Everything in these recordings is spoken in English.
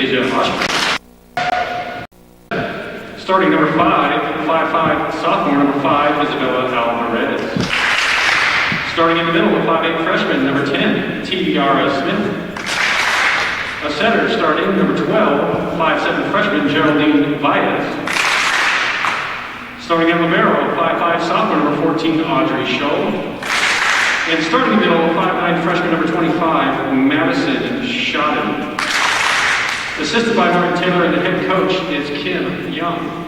Anastasia Oshman. Starting number 5'5", sophomore, number 5, Isabella Alvarez. Starting in the middle, a 5'8" freshman, number 10, Tiara Smith. A center starting, number 12, 5'7" freshman, Geraldine Baez. Starting at libero, 5'5" sophomore, number 14, Audrey Scholl. And starting in the middle, 5'9" freshman, number 25, Madison Shodden. Assisted by Martin Taylor, and the head coach is Kim Young.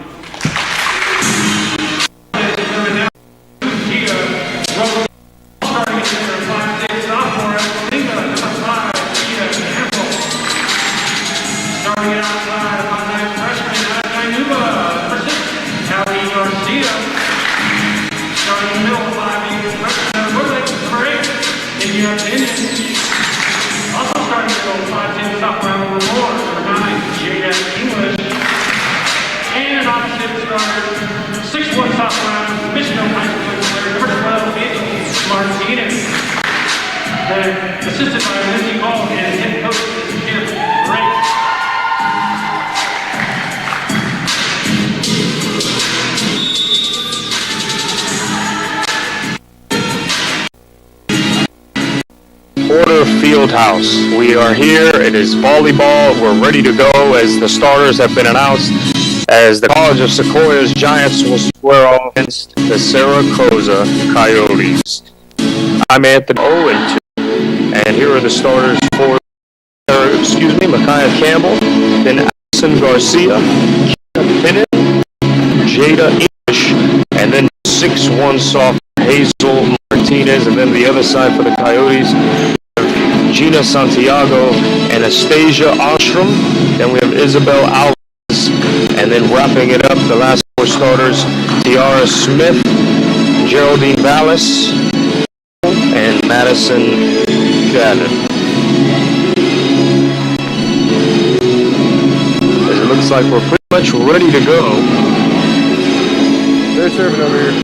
Assisted by Lindsay Hall and head coach is Kim Drake. Porter Fieldhouse. We are here. It is volleyball. We're ready to go as the starters have been announced. As the College of Sequoias Giants will square off against the Cerro Coso Coyotes. I'm Anthony 0-2. And here are the starters for, Micaiah Campbell, then Allison Garcia, Kina Pinnon, Jada English, and then 6'1" sophomore Hazel Martinez, and then the other side for the Coyotes, Gina Santiago, Anastasia Ostrom, then we have Isabel Alvarez, and then wrapping it up, the last four starters, Tiara Smith, Geraldine Vallis, and Madison Shannon. As it looks like we're pretty much ready to go. They're serving over here.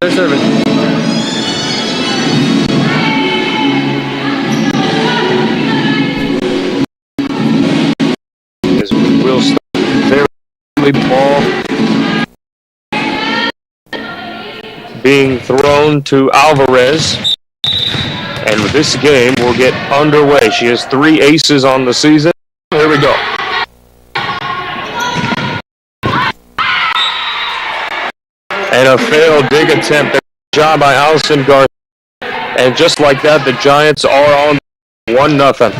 They're serving. As we will start very early, ball being thrown to Alvarez. And with this game, we'll get underway. She has 3 aces on the season. Here we go. And a failed dig attempt. Good job by Allison Garcia. And just like that, the Giants are on 1-0.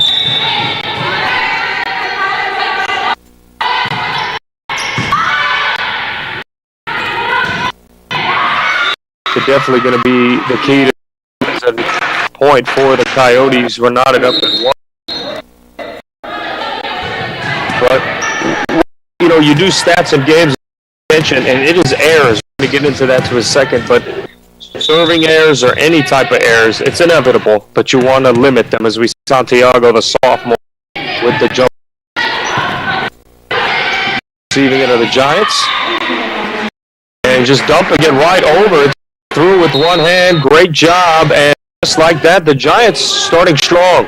It's definitely going to be the key to point for the Coyotes. We're knotted up at 1. But, you do stats and games, and it is errors. We're going to get into that to a second, but serving errors or any type of errors, it's inevitable, but you want to limit them, as we see Santiago, the sophomore, with the jump. Receiving it of the Giants. And just dumping it right over it. Through with one hand. Great job. And just like that, the Giants starting strong.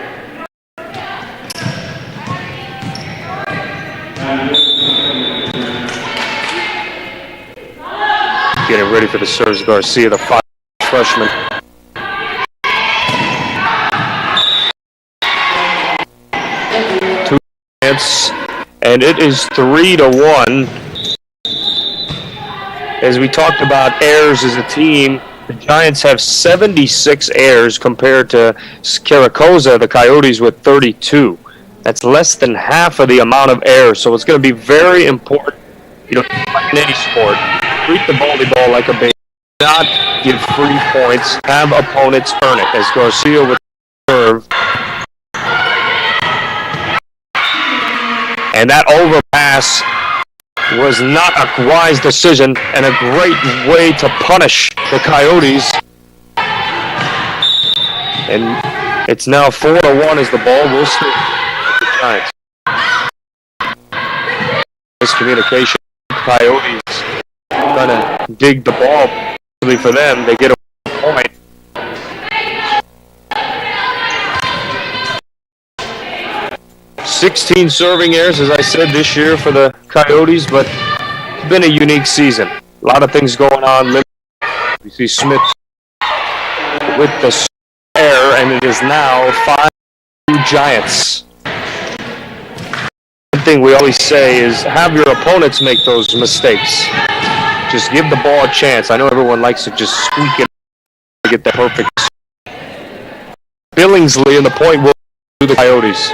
Getting ready for the serves, Garcia, the 5 freshman. Two Giants, and it is 3-1. As we talked about errors as a team, the Giants have 76 errors compared to Cerro, the Coyotes, with 32. That's less than half of the amount of errors, so it's going to be very important, like in any sport, treat the volleyball like a baby, not give free points, have opponents earn it, as Garcia would serve. And that overpass was not a wise decision and a great way to punish the Coyotes. And it's now 4-1 as the ball will stay with the Giants. Miscommunication. Coyotes gonna dig the ball. For them, they get a point. 16 serving errors, as I said, this year for the Coyotes, but it's been a unique season. A lot of things going on. We see Smith with the error, and it is now 5-2 Giants. One thing we always say is have your opponents make those mistakes. Just give the ball a chance. I know everyone likes to just squeak it to get that perfect. Billingsley and the point will do the Coyotes.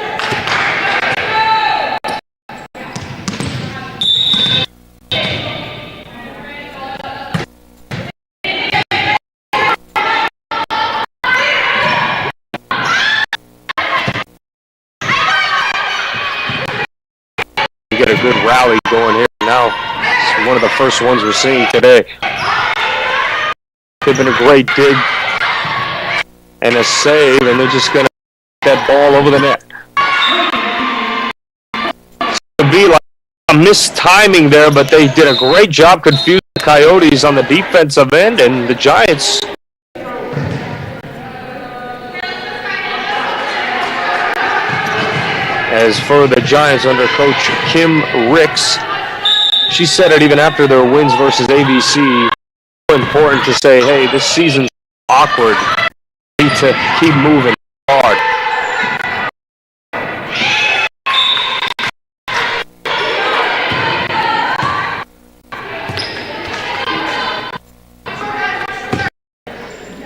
Get a good rally going here now. It's one of the first ones we're seeing today. Could have been a great dig and a save, and they're just going to get that ball over the net. It's going to be like a missed timing there, but they did a great job confusing the Coyotes on the defensive end, and the Giants. As for the Giants under Coach Kim Ricks, she said it even after their wins versus ABC. So important to say, hey, this season's awkward. We need to keep moving hard.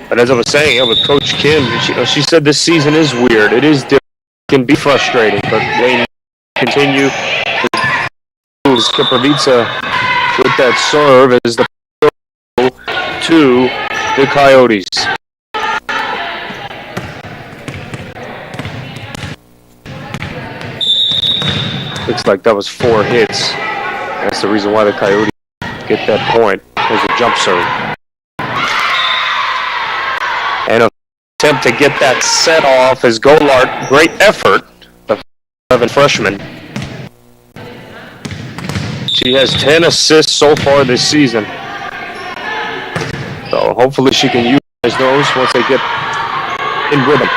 But as I was saying, with Coach Kim, she said this season is weird. It is different. Can be frustrating, but they continue to lose. Kaprovica with that serve as the to the Coyotes. Looks like that was 4 hits. That's the reason why the Coyotes get that point. There's a jump serve. And a attempt to get that set off as Golart. Great effort, the 7 freshman. She has 10 assists so far this season. So hopefully she can utilize those once they get in rhythm.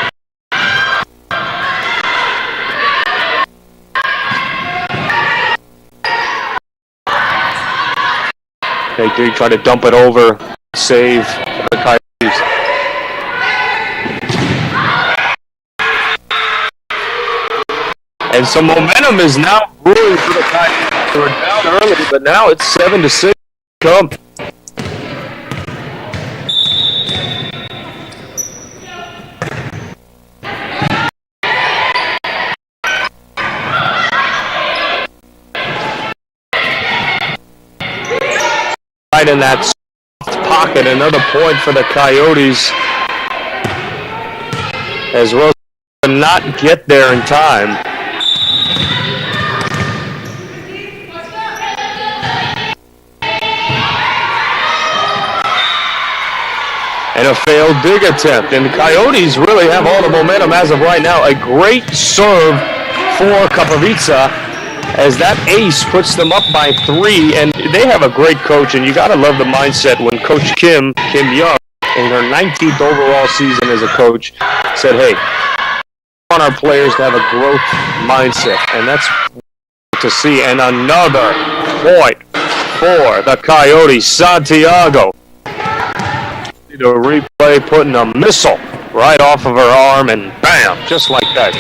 They do try to dump it over, save the Coyotes. And some momentum is now brewing for the Coyotes. They were down early, but now it's 7-6. Come. Right in that soft pocket, another point for the Coyotes. As well as not get there in time. And a failed dig attempt. And the Coyotes really have all the momentum as of right now. A great serve for Kaprovica as that ace puts them up by 3. And they have a great coach, and you got to love the mindset when Coach Kim Young, in her 19th overall season as a coach, said, hey, we want our players to have a growth mindset. And that's to see. And another point for the Coyotes. Santiago. The replay putting a missile right off of her arm, and bam, just like that.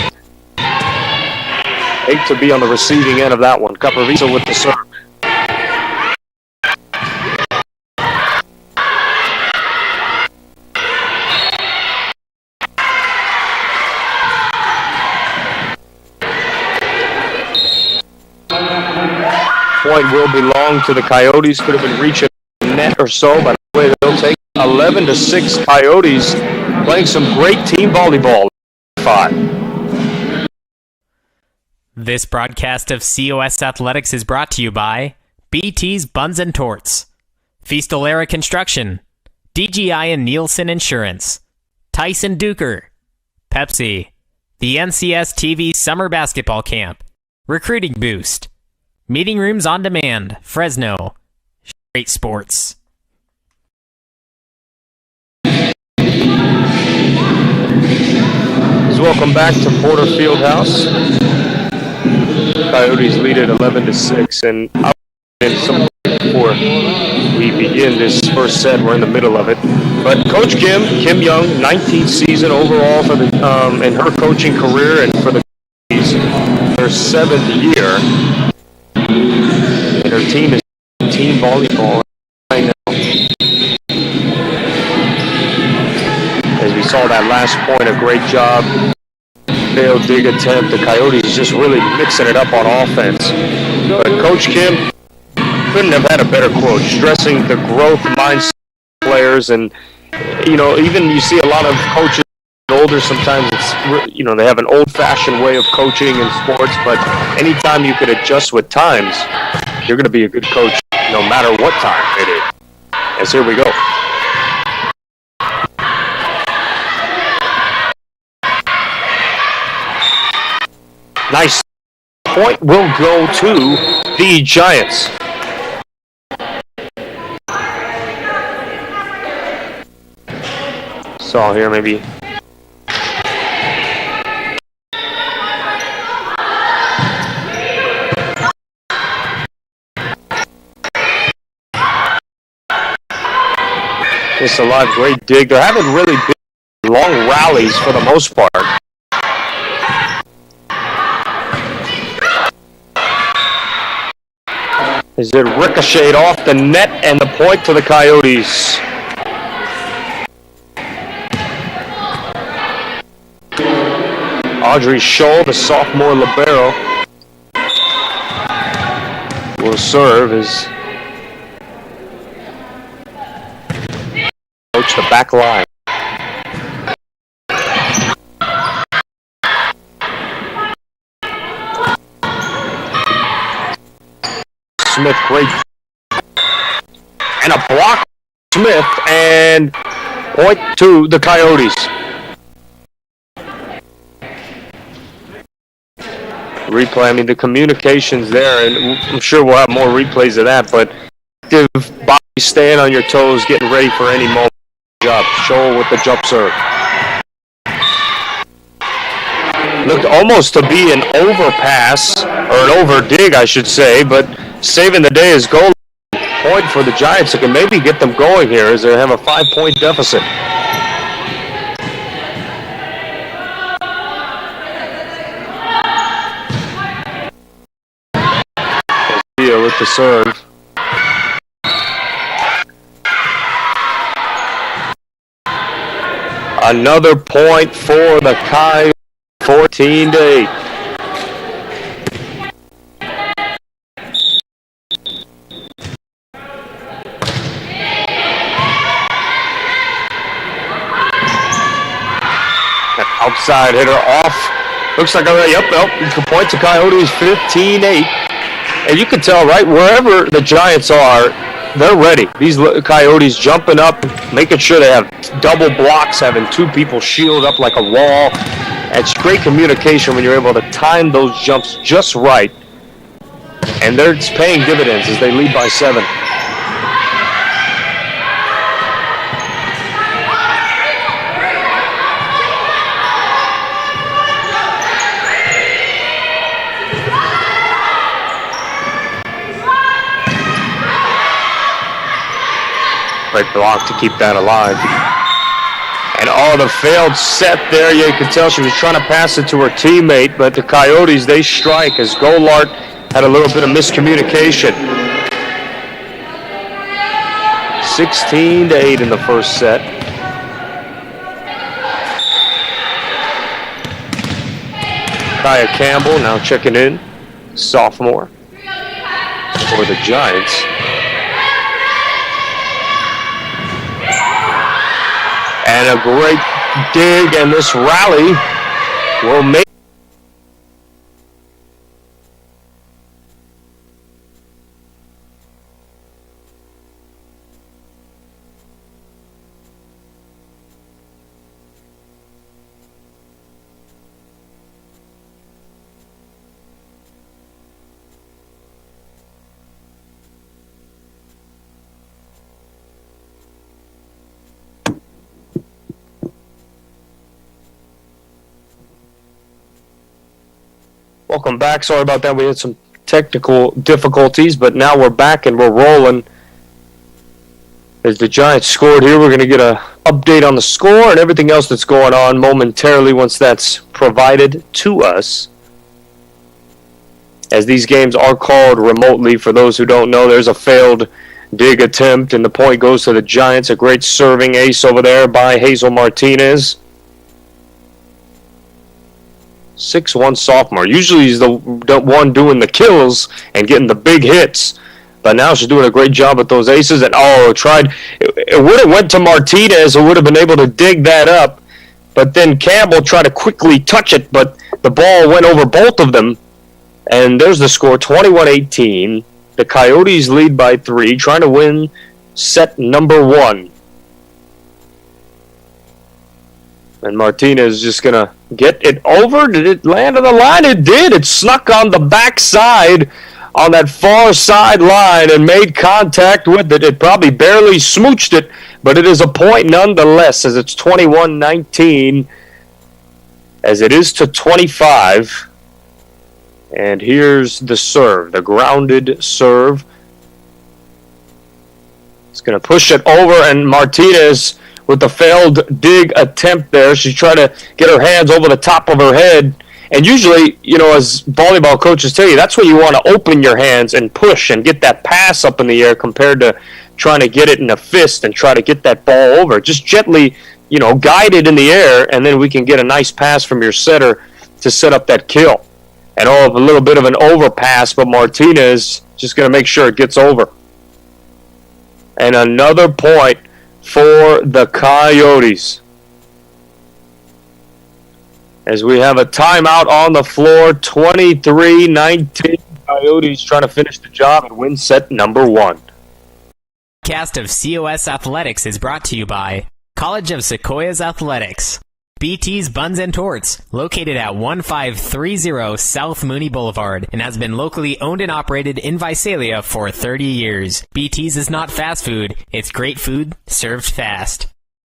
Hate to be on the receiving end of that one. Kaprovica with the serve. Point will belong to the Coyotes. Could have been reaching the net or so, but the way they'll take 11-6 Coyotes playing some great team volleyball. 5. This broadcast of COS Athletics is brought to you by BT's Buns and Torts, Feastalara Construction, DGI and Nielsen Insurance, Tyson Duker, Pepsi, the NCS TV Summer Basketball Camp, Recruiting Boost, Meeting Rooms on Demand, Fresno, Straight Sports. Welcome back to Porter Fieldhouse. Coyotes lead at 11-6, and I'll get into some before we begin this first set. We're in the middle of it. But Coach Kim Young, 19th season overall for the in her coaching career, and for the Coyotes, her 7th year. And her team is team volleyball right now. As we saw that last point, a great job. Failed dig attempt. The Coyotes just really mixing it up on offense. But Coach Kim couldn't have had a better quote, stressing the growth mindset of players. And, even you see a lot of coaches older, sometimes it's, they have an old-fashioned way of coaching in sports, but anytime you could adjust with times, you're going to be a good coach no matter what time it is. As here we go. Nice point will go to the Giants. Saw here maybe. Just a live great dig. There haven't really been long rallies for the most part. As it ricocheted off the net and the point to the Coyotes. Audrey Scholl, the sophomore libero, will serve as coach the back line. Smith, great. And a block, Smith, and point to the Coyotes. Replay, the communication's there, and I'm sure we'll have more replays of that, but active body staying on your toes, getting ready for any moment. Job. Scholl with the jump serve. Looked almost to be an overpass, or an over dig, I should say, but saving the day is goal point for the Giants that can maybe get them going here as they have a 5-point deficit. With the serve. Another point for the Coyotes, 14-8. Outside hitter off. Looks like point to Coyotes, 15-8. And you can tell, right, wherever the Giants are, they're ready. These Coyotes jumping up, making sure they have double blocks, having two people shield up like a wall. It's great communication when you're able to time those jumps just right. And they're paying dividends as they lead by 7. Great block to keep that alive. And the failed set there. You could tell she was trying to pass it to her teammate, but the Coyotes, they strike as Golart had a little bit of miscommunication. 16-8 in the first set. Kaya Campbell now checking in, sophomore for the Giants. And a great dig, and this rally will make Welcome back. Sorry about that. We had some technical difficulties, but now we're back and we're rolling. As the Giants scored here, we're going to get an update on the score and everything else that's going on momentarily once that's provided to us. As these games are called remotely, for those who don't know, there's a failed dig attempt, and the point goes to the Giants. A great serving ace over there by Hazel Martinez. 6'1" sophomore. Usually he's the one doing the kills and getting the big hits. But now she's doing a great job with those aces. And it would have went to Martinez who would have been able to dig that up. But then Campbell tried to quickly touch it, but the ball went over both of them. And there's the score, 21-18. The Coyotes lead by 3, trying to win set number 1. And Martinez is just going to get it over. Did it land on the line? It did. It snuck on the backside on that far side line and made contact with it. It probably barely smooched it, but it is a point nonetheless, as it's 21-19, as it is to 25. And here's the serve, the grounded serve. It's going to push it over, and Martinez with the failed dig attempt there. She's trying to get her hands over the top of her head. And usually, as volleyball coaches tell you, that's where you want to open your hands and push and get that pass up in the air compared to trying to get it in a fist and try to get that ball over. Just gently, guide it in the air, and then we can get a nice pass from your setter to set up that kill. And a little bit of an overpass, but Martinez just going to make sure it gets over. And another point for the Coyotes. As we have a timeout on the floor, 23-19. Coyotes trying to finish the job and win set number 1. Cast of COS Athletics is brought to you by College of Sequoias Athletics. BT's Buns and Torts, located at 1530 South Mooney Boulevard, and has been locally owned and operated in Visalia for 30 years. BT's is not fast food, it's great food served fast.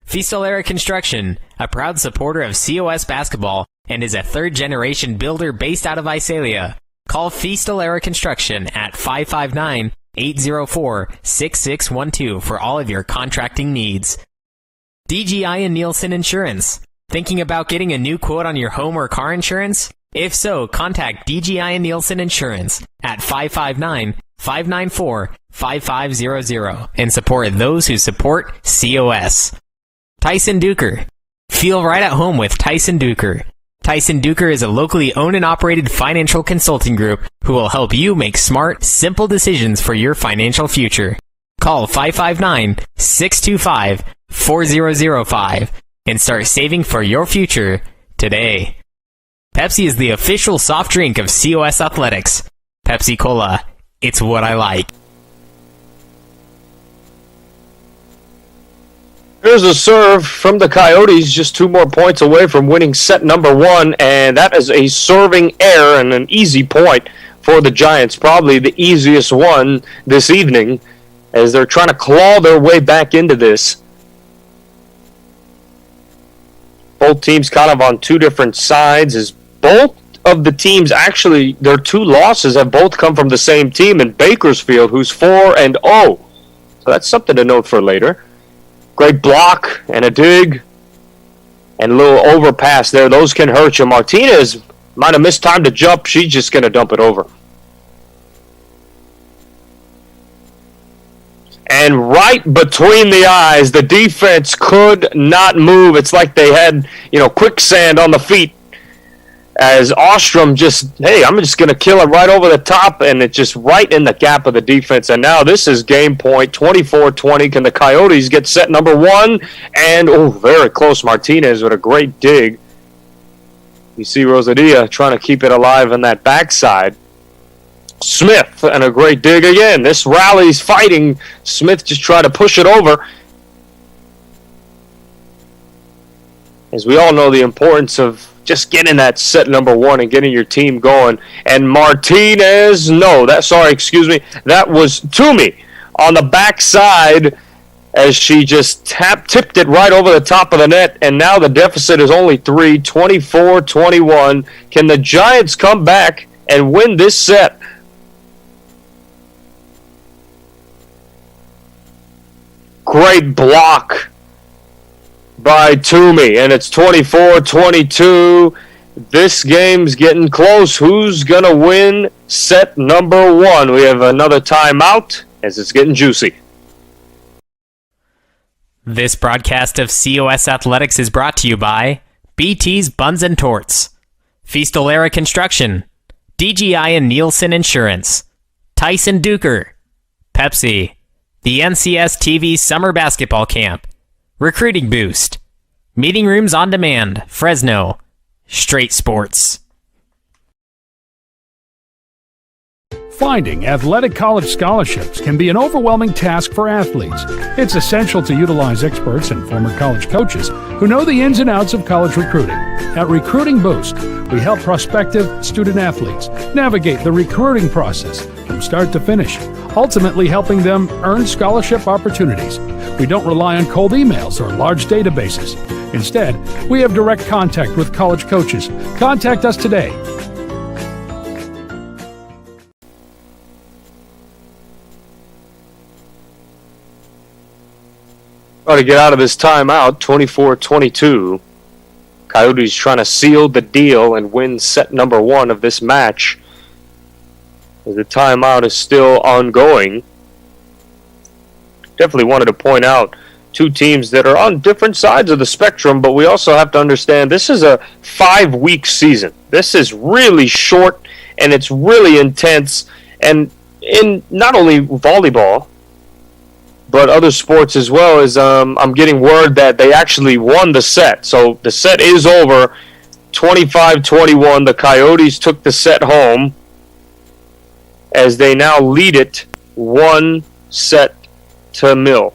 Fistolera Construction, a proud supporter of COS basketball, and is a third-generation builder based out of Visalia. Call Fistolera Construction at 559-804-6612 for all of your contracting needs. DGI and Nielsen Insurance. Thinking about getting a new quote on your home or car insurance? If so, contact DGI and Nielsen Insurance at 559-594-5500 and support those who support COS. Tyson Duker. Feel right at home with Tyson Duker. Tyson Duker is a locally owned and operated financial consulting group who will help you make smart, simple decisions for your financial future. Call 559-625-4005 and start saving for your future today. Pepsi is the official soft drink of COS Athletics. Pepsi Cola, it's what I like. Here's a serve from the Coyotes, just 2 more points away from winning set number 1, and that is a serving error and an easy point for the Giants, probably the easiest one this evening, as they're trying to claw their way back into this. Both teams kind of on 2 different sides, as both of the teams, actually, their 2 losses have both come from the same team in Bakersfield, who's 4-0. So that's something to note for later. Great block and a dig and a little overpass there. Those can hurt you. Martinez might have missed time to jump. She's just going to dump it over. And right between the eyes, the defense could not move. It's like they had, quicksand on the feet. As Ostrom I'm just going to kill it right over the top, and it's just right in the gap of the defense. And now this is game point, 24-20. Can the Coyotes get set number 1? And, very close. Martinez with a great dig. You see Rosadia trying to keep it alive on that backside. Smith, and a great dig again. This rally's fighting. Smith just tried to push it over. As we all know, the importance of just getting that set number 1 and getting your team going. And Martinez, that was Toomey on the backside as she just tipped it right over the top of the net. And now the deficit is only 3, 24-21. Can the Giants come back and win this set. Great block by Toomey, and it's 24-22. This game's getting close. Who's going to win set number 1? We have another timeout as it's getting juicy. This broadcast of COS Athletics is brought to you by BT's Buns and Torts, Feastolera Construction, DGI and Nielsen Insurance, Tyson Duker, Pepsi, the NCS TV Summer Basketball Camp, Recruiting Boost, Meeting Rooms on Demand, Fresno, Straight Sports. Finding athletic college scholarships can be an overwhelming task for athletes. It's essential to utilize experts and former college coaches who know the ins and outs of college recruiting. At Recruiting Boost, we help prospective student athletes navigate the recruiting process from start to finish, ultimately helping them earn scholarship opportunities. We don't rely on cold emails or large databases. Instead, we have direct contact with college coaches. Contact us today. Trying to get out of this timeout, 24-22. Coyotes trying to seal the deal and win set number 1 of this match. The timeout is still ongoing. Definitely wanted to point out two teams that are on different sides of the spectrum, but we also have to understand this is a 5-week season. This is really short and it's really intense. And in not only volleyball, but other sports as well, as I'm getting word that they actually won the set. So the set is over, 25-21. The Coyotes took the set home as they now lead it 1-0.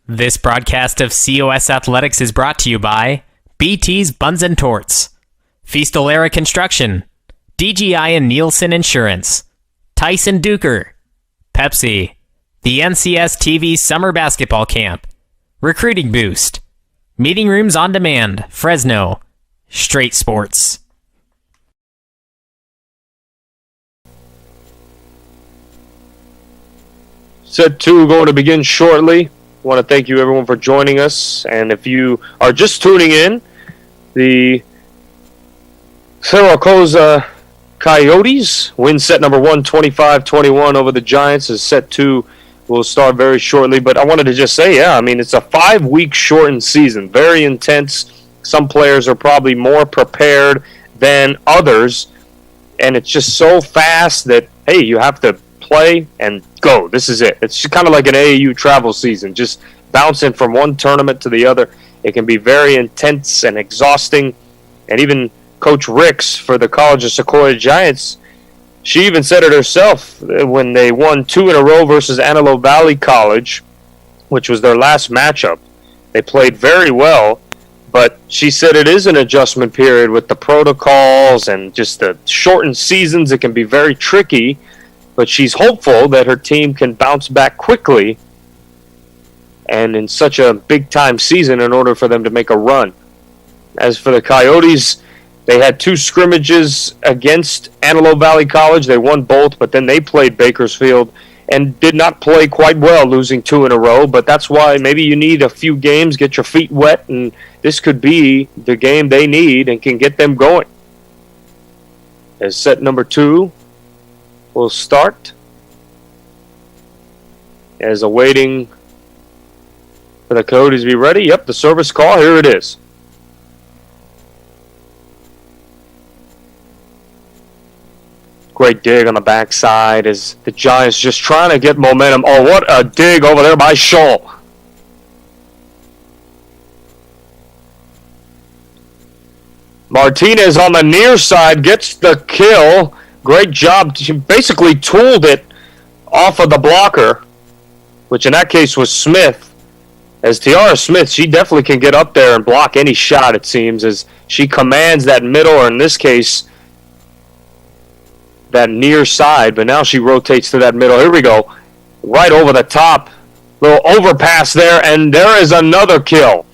This broadcast of COS Athletics is brought to you by BT's Buns and Torts, Feastolera Construction, DGI and Nielsen Insurance, Tyson Duker, Pepsi, the NCS TV Summer Basketball Camp, Recruiting Boost, Meeting Rooms on Demand, Fresno, Straight Sports. Set 2 going to begin shortly. I want to thank you everyone for joining us. And if you are just tuning in, the Cerro Coso Coyotes win set number 1, 25-21 over the Giants, as set 2 will start very shortly. But I wanted to just say, it's a 5-week shortened season, very intense. Some players are probably more prepared than others, and it's just so fast that, hey, you have to play and go. This is it. It's kind of like an AAU travel season, just bouncing from one tournament to the other. It can be very intense and exhausting, and even Coach Ricks for the College of Sequoias Giants, she even said it herself when they won 2 in a row versus Antelope Valley College, which was their last matchup. They played very well, but she said it is an adjustment period with the protocols and just the shortened seasons. It can be very tricky, but she's hopeful that her team can bounce back quickly and in such a big-time season in order for them to make a run. As for the Coyotes, they had 2 scrimmages against Antelope Valley College. They won both, but then they played Bakersfield and did not play quite well, losing 2 in a row. But that's why maybe you need a few games, get your feet wet, and this could be the game they need and can get them going. As set number 2 will start, as awaiting for the Coyotes to be ready. Yep, the service call, here it is. Great dig on the backside as the Giants just trying to get momentum. Oh, what a dig over there by Scholl. Martinez on the near side gets the kill. Great job. She basically tooled it off of the blocker, which in that case was Smith. As Tiara Smith, she definitely can get up there and block any shot, it seems, as she commands that middle, or in this case, that near side, but now she rotates to that middle. Here we go. Right over the top Little overpass there, and there is another kill.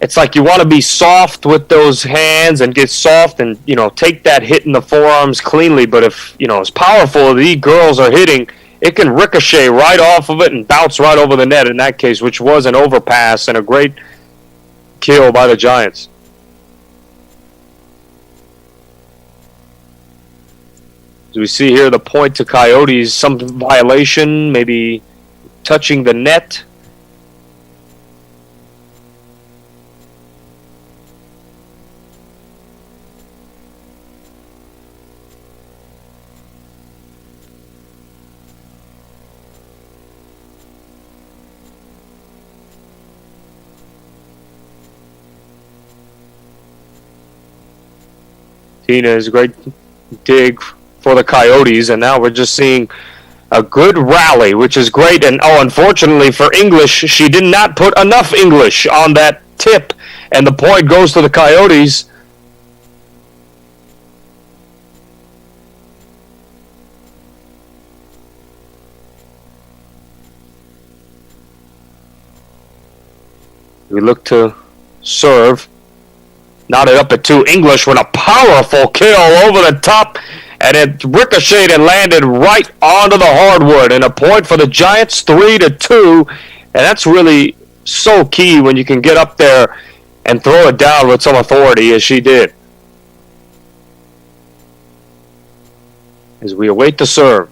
It's like you want to be soft with those hands and get soft and, take that hit in the forearms cleanly. But if, as powerful as these girls are hitting, it can ricochet right off of it and bounce right over the net in that case, which was an overpass and a great kill by the Giants. As we see here, the point to Coyotes, some violation, maybe touching the net. Tina's great dig for the Coyotes, and now we're just seeing a good rally, which is great. And unfortunately for English, she did not put enough English on that tip, and the point goes to the Coyotes. We look to serve. Knotted up at 2. English with a powerful kill over the top, and it ricocheted and landed right onto the hardwood. And a point for the Giants, 3-2. And that's really so key when you can get up there and throw it down with some authority, as she did. As we await the serve.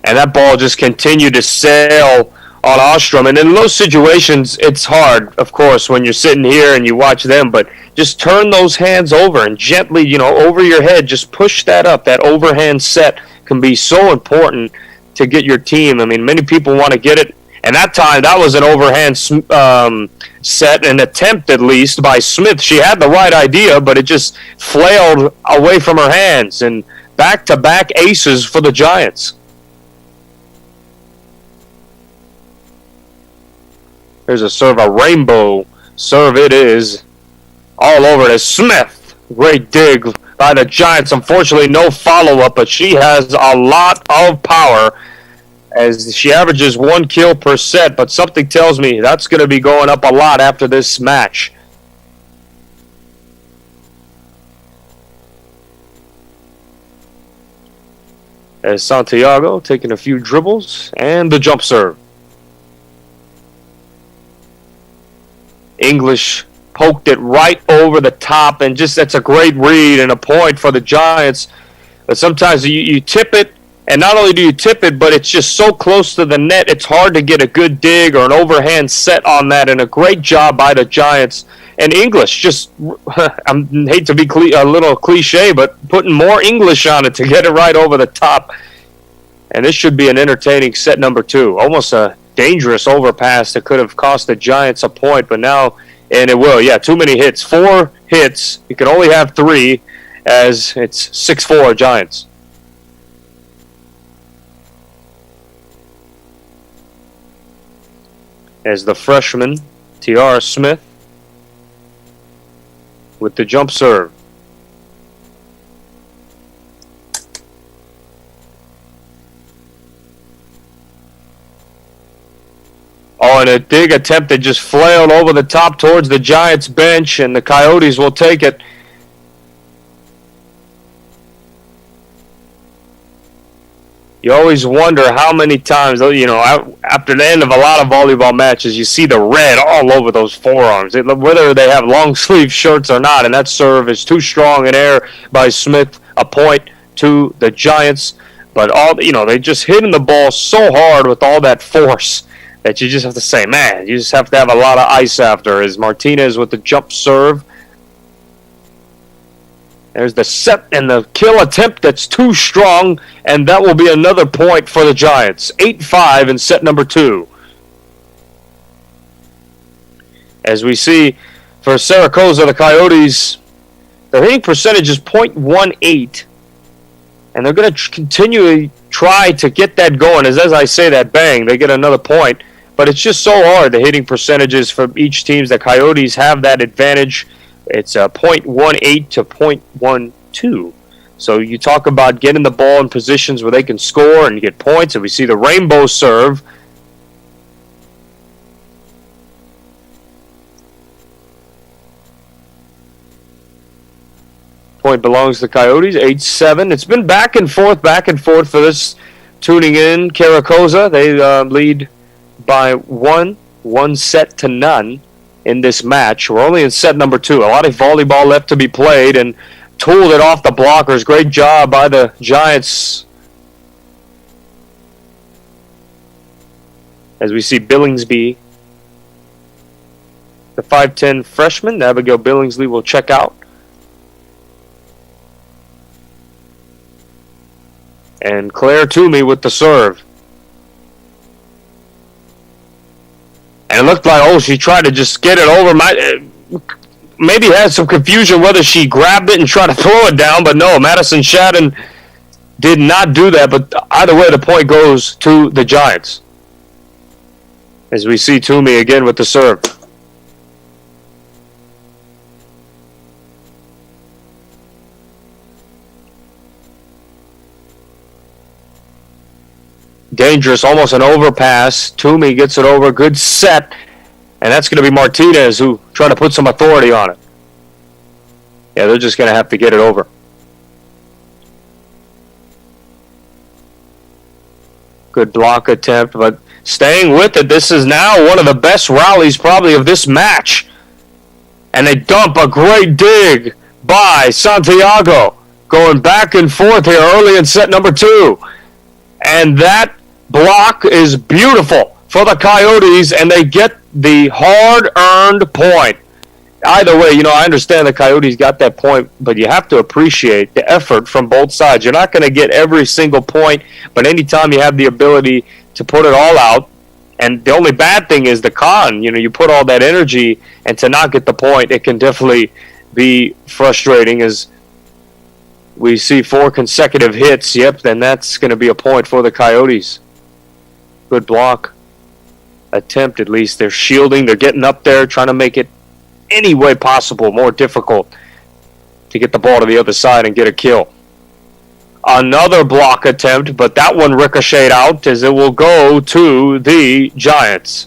And that ball just continued to sail on Ostrom. And in those situations, it's hard, of course, when you're sitting here and you watch them, but just turn those hands over and gently, over your head, just push that up. That overhand set can be so important to get your team. I mean, many people want to get it, and that time, that was an overhand set, an attempt at least, by Smith. She had the right idea, but it just flailed away from her hands, and back-to-back aces for the Giants. There's a serve, a rainbow serve it is. All over to Smith. Great dig by the Giants. Unfortunately, no follow-up, but she has a lot of power as she averages 1 kill per set, but something tells me that's going to be going up a lot after this match. As Santiago taking a few dribbles and the jump serve. English poked it right over the top, and just that's a great read and a point for the Giants. But sometimes you tip it, and not only do you tip it, but it's just so close to the net, it's hard to get a good dig or an overhand set on that, and a great job by the Giants. And English, just, I hate to be a little cliche, but putting more English on it to get it right over the top. And this should be an entertaining set number 2. Almost a dangerous overpass that could have cost the Giants a point, but now, and it will, too many hits. 4 hits, you can only have 3, as it's 6-4 Giants. As the freshman, Tiara Smith, with the jump serve. Oh, and a dig attempt that just flailed over the top towards the Giants bench, and the Coyotes will take it. You always wonder how many times, after the end of a lot of volleyball matches, you see the red all over those forearms, whether they have long sleeve shirts or not, and that serve is too strong in air by Smith, a point to the Giants. But they just hitting the ball so hard with all that force that you just have to say, man, you just have to have a lot of ice after. As Martinez with the jump serve. There's the set and the kill attempt that's too strong, and that will be another point for the Giants. 8-5 in set number 2. As we see for Cerro, the Coyotes, their hitting percentage is .18, and they're going to continually try to get that going. As I say that, bang, they get another point. But it's just so hard, the hitting percentages for each team. The Coyotes have that advantage. It's .18 to .12. So you talk about getting the ball in positions where they can score and get points, and we see the rainbow serve. Point belongs to the Coyotes, 8-7. It's been back and forth for this tuning in. Coso, they lead by one set to none in this match. We're only in set number 2. A lot of volleyball left to be played, and tooled it off the blockers. Great job by the Giants. As we see Billingsby, the 5'10 freshman, Abigail Billingsley, will check out. And Claire Toomey with the serve. And it looked like, she tried to just get it over. Maybe had some confusion whether she grabbed it and tried to throw it down, but no, Madison Shadden did not do that. But either way, the point goes to the Giants. As we see Toomey again with the serve. Dangerous, almost an overpass. Toomey gets it over, good set. And that's going to be Martinez who trying to put some authority on it. Yeah, they're just going to have to get it over. Good block attempt, but staying with it. This is now one of the best rallies probably of this match. And they dump a great dig by Santiago. Going back and forth here early in set number 2. And that block is beautiful for the Coyotes, and they get the hard-earned point. Either way, I understand the Coyotes got that point, but you have to appreciate the effort from both sides. You're not going to get every single point, but anytime you have the ability to put it all out, and the only bad thing is the con. You put all that energy, and to not get the point, it can definitely be frustrating as we see 4 consecutive hits. Yep, then that's going to be a point for the Coyotes. Good block attempt, at least. They're shielding. They're getting up there, trying to make it any way possible more difficult to get the ball to the other side and get a kill. Another block attempt, but that one ricocheted out as it will go to the Giants.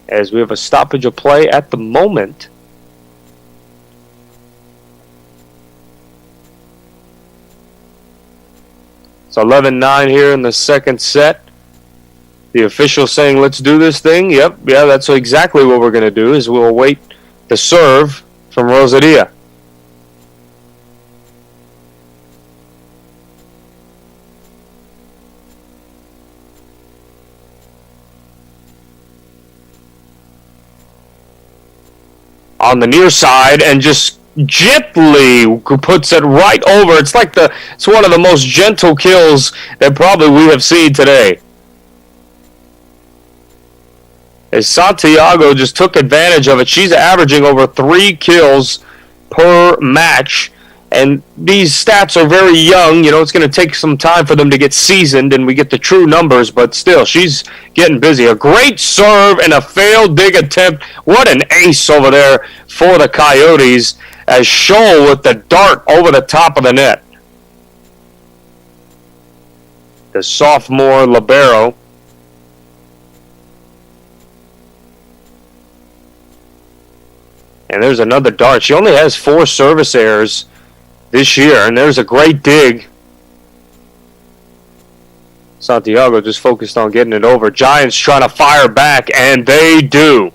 As we have a stoppage of play at the moment. It's 11-9 here in the second set. The official saying, let's do this thing. Yep, yeah, that's exactly what we're going to do, is we'll await the serve from Rosaria. On the near side, and just gently puts it right over. It's one of the most gentle kills that probably we have seen today. As Santiago just took advantage of it. She's averaging over 3 kills per match. And these stats are very young. It's going to take some time for them to get seasoned and we get the true numbers, but still, she's getting busy. A great serve and a failed dig attempt. What an ace over there for the Coyotes, as Scholl with the dart over the top of the net. The sophomore libero. And there's another dart. She only has 4 service errors this year, and there's a great dig. Santiago just focused on getting it over. Giants trying to fire back, and they do.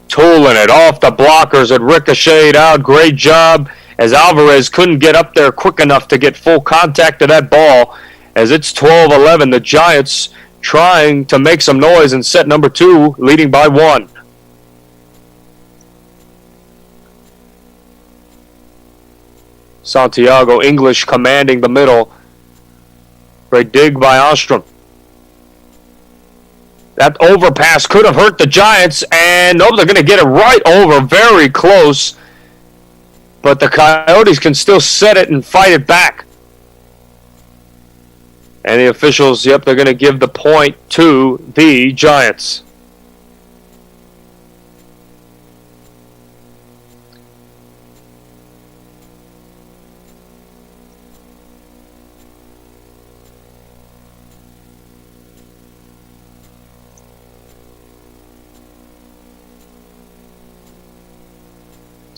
Tooling it off the blockers. It ricocheted out. Great job, as Alvarez couldn't get up there quick enough to get full contact of that ball. As it's 12-11, the Giants trying to make some noise in set number 2, leading by 1. Santiago English commanding the middle. Great dig by Ostrom. That overpass could have hurt the Giants, and they're going to get it right over, very close. But the Coyotes can still set it and fight it back. And the officials, they're going to give the point to the Giants.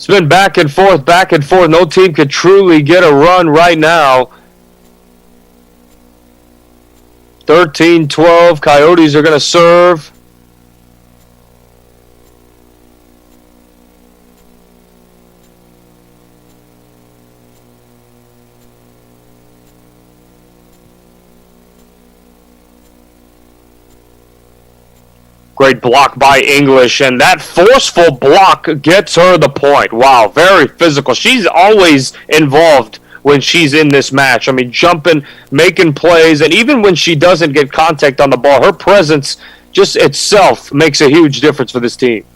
It's been back and forth, back and forth. No team could truly get a run right now. 13-12. Coyotes are going to serve. Great block by English, and that forceful block gets her the point. Wow, very physical. She's always involved when she's in this match. I mean, jumping, making plays, and even when she doesn't get contact on the ball, her presence just itself makes a huge difference for this team.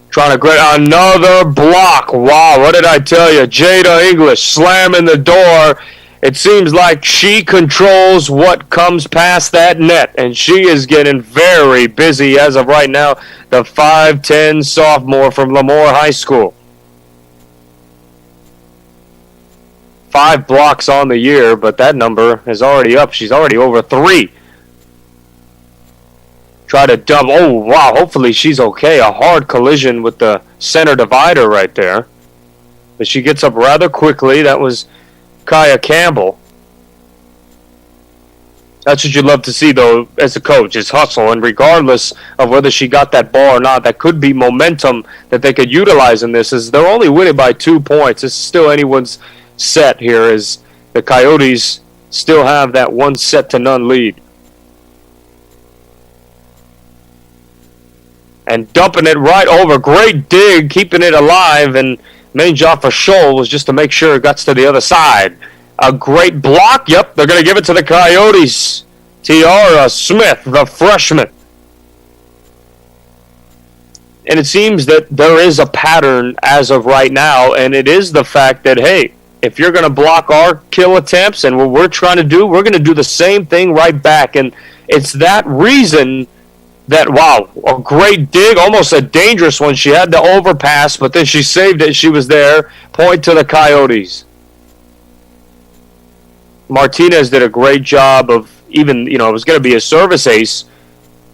Trying to get another block. Wow, what did I tell you? Jada English slamming the door. It seems like she controls what comes past that net, and she is getting very busy as of right now. The 5'10" sophomore from Lemoore High School. 5 blocks on the year, but that number is already up. She's already over 3. Try to dump. Oh, wow. Hopefully she's okay. A hard collision with the center divider right there. But she gets up rather quickly. That was Kaya Campbell. That's what you'd love to see, though, as a coach, is hustle. And regardless of whether she got that ball or not, that could be momentum that they could utilize in this. As they're only winning by 2 points. It's still anyone's set here, as the Coyotes still have that 1-0 lead. And dumping it right over. Great dig, keeping it alive. And main job for Scholl was just to make sure it got to the other side. A great block. Yep, they're going to give it to the Coyotes. Tiara Smith, the freshman. And it seems that there is a pattern as of right now. And it is the fact that, hey, if you're going to block our kill attempts and what we're trying to do, we're going to do the same thing right back. And it's that reason that, wow, a great dig, almost a dangerous one. She had the overpass, but then she saved it. She was there. Point to the Coyotes. Martinez did a great job of even, it was going to be a service ace,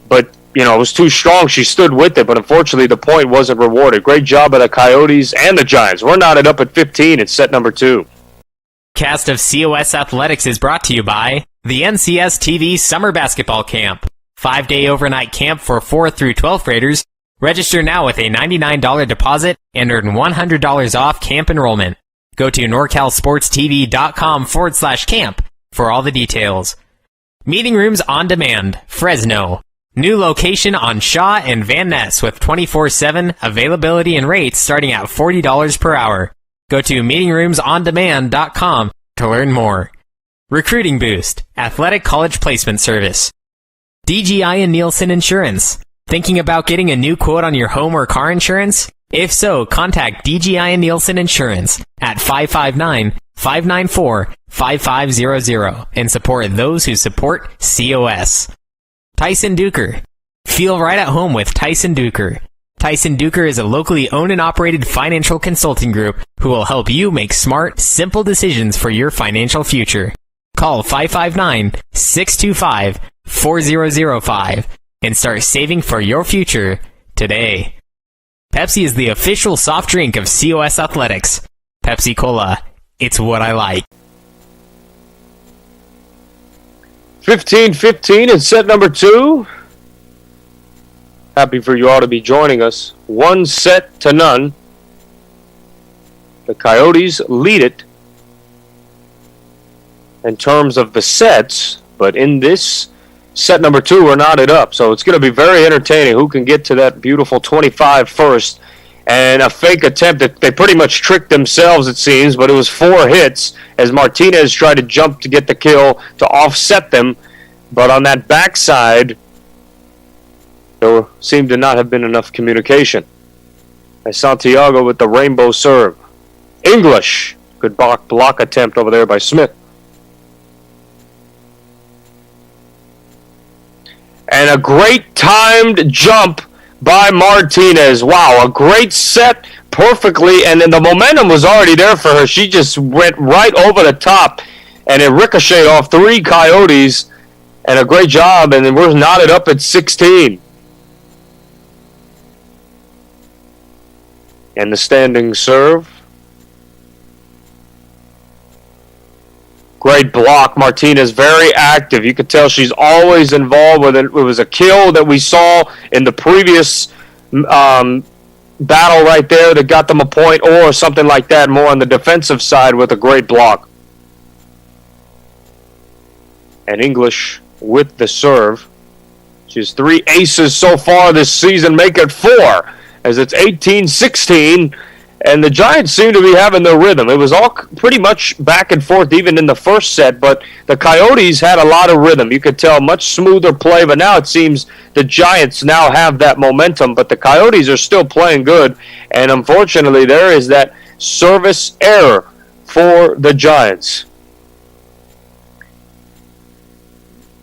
but, it was too strong. She stood with it, but unfortunately the point wasn't rewarded. Great job by the Coyotes and the Giants. We're knotted up at 15 in set number 2. Cast of COS Athletics is brought to you by the NCS TV Summer Basketball Camp. 5-day overnight camp for 4th through 12th graders. Register now with a $99 deposit and earn $100 off camp enrollment. Go to norcalsportstv.com/camp for all the details. Meeting rooms on demand, Fresno. New location on Shaw and Van Ness with 24/7 availability and rates starting at $40 per hour. Go to meetingroomsondemand.com to learn more. Recruiting Boost, Athletic College Placement Service. DGI and Nielsen Insurance. Thinking about getting a new quote on your home or car insurance? If so, contact DGI and Nielsen Insurance at 559-594-5500 and support those who support COS. Tyson Duker. Feel right at home with Tyson Duker. Tyson Duker is a locally owned and operated financial consulting group who will help you make smart, simple decisions for your financial future. Call 559-625-4005 and start saving for your future today. Pepsi is the official soft drink of COS Athletics. Pepsi Cola, it's what I like. 15-15 in set number 2. Happy for you all to be joining us. 1-0. The Coyotes lead it in terms of the sets, but in this set number 2, we're knotted up. So it's going to be very entertaining who can get to that beautiful 25 first. And a fake attempt that they pretty much tricked themselves, it seems, but it was 4 hits as Martinez tried to jump to get the kill to offset them. But on that backside, there seemed to not have been enough communication. As Santiago with the rainbow serve. English, good block attempt over there by Smith. And a great timed jump by Martinez. Wow, a great set perfectly, and then the momentum was already there for her. She just went right over the top and it ricocheted off 3 Coyotes, and a great job, and then we're knotted up at 16. And the standing serve. Great block. Martinez very active. You could tell she's always involved with it. It was a kill that we saw in the previous battle right there that got them a point, or something like that, more on the defensive side with a great block. And English with the serve. She's 3 aces so far this season, make it 4, as it's 18-16. And the Giants seem to be having their rhythm. It was all pretty much back and forth even in the first set, but the Coyotes had a lot of rhythm. You could tell much smoother play, but now it seems the Giants now have that momentum, but the Coyotes are still playing good, and unfortunately there is that service error for the Giants.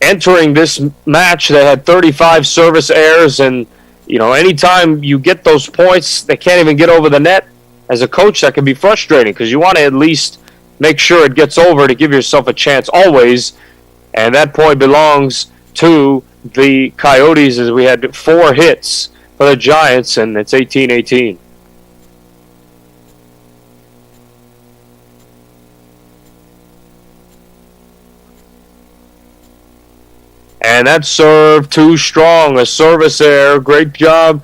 Entering this match, they had 35 service errors, and anytime you get those points, they can't even get over the net. As a coach, that can be frustrating because you want to at least make sure it gets over to give yourself a chance always. And that point belongs to the Coyotes, as we had 4 hits for the Giants, and it's 18-18. And that serve too strong, a service error. Great job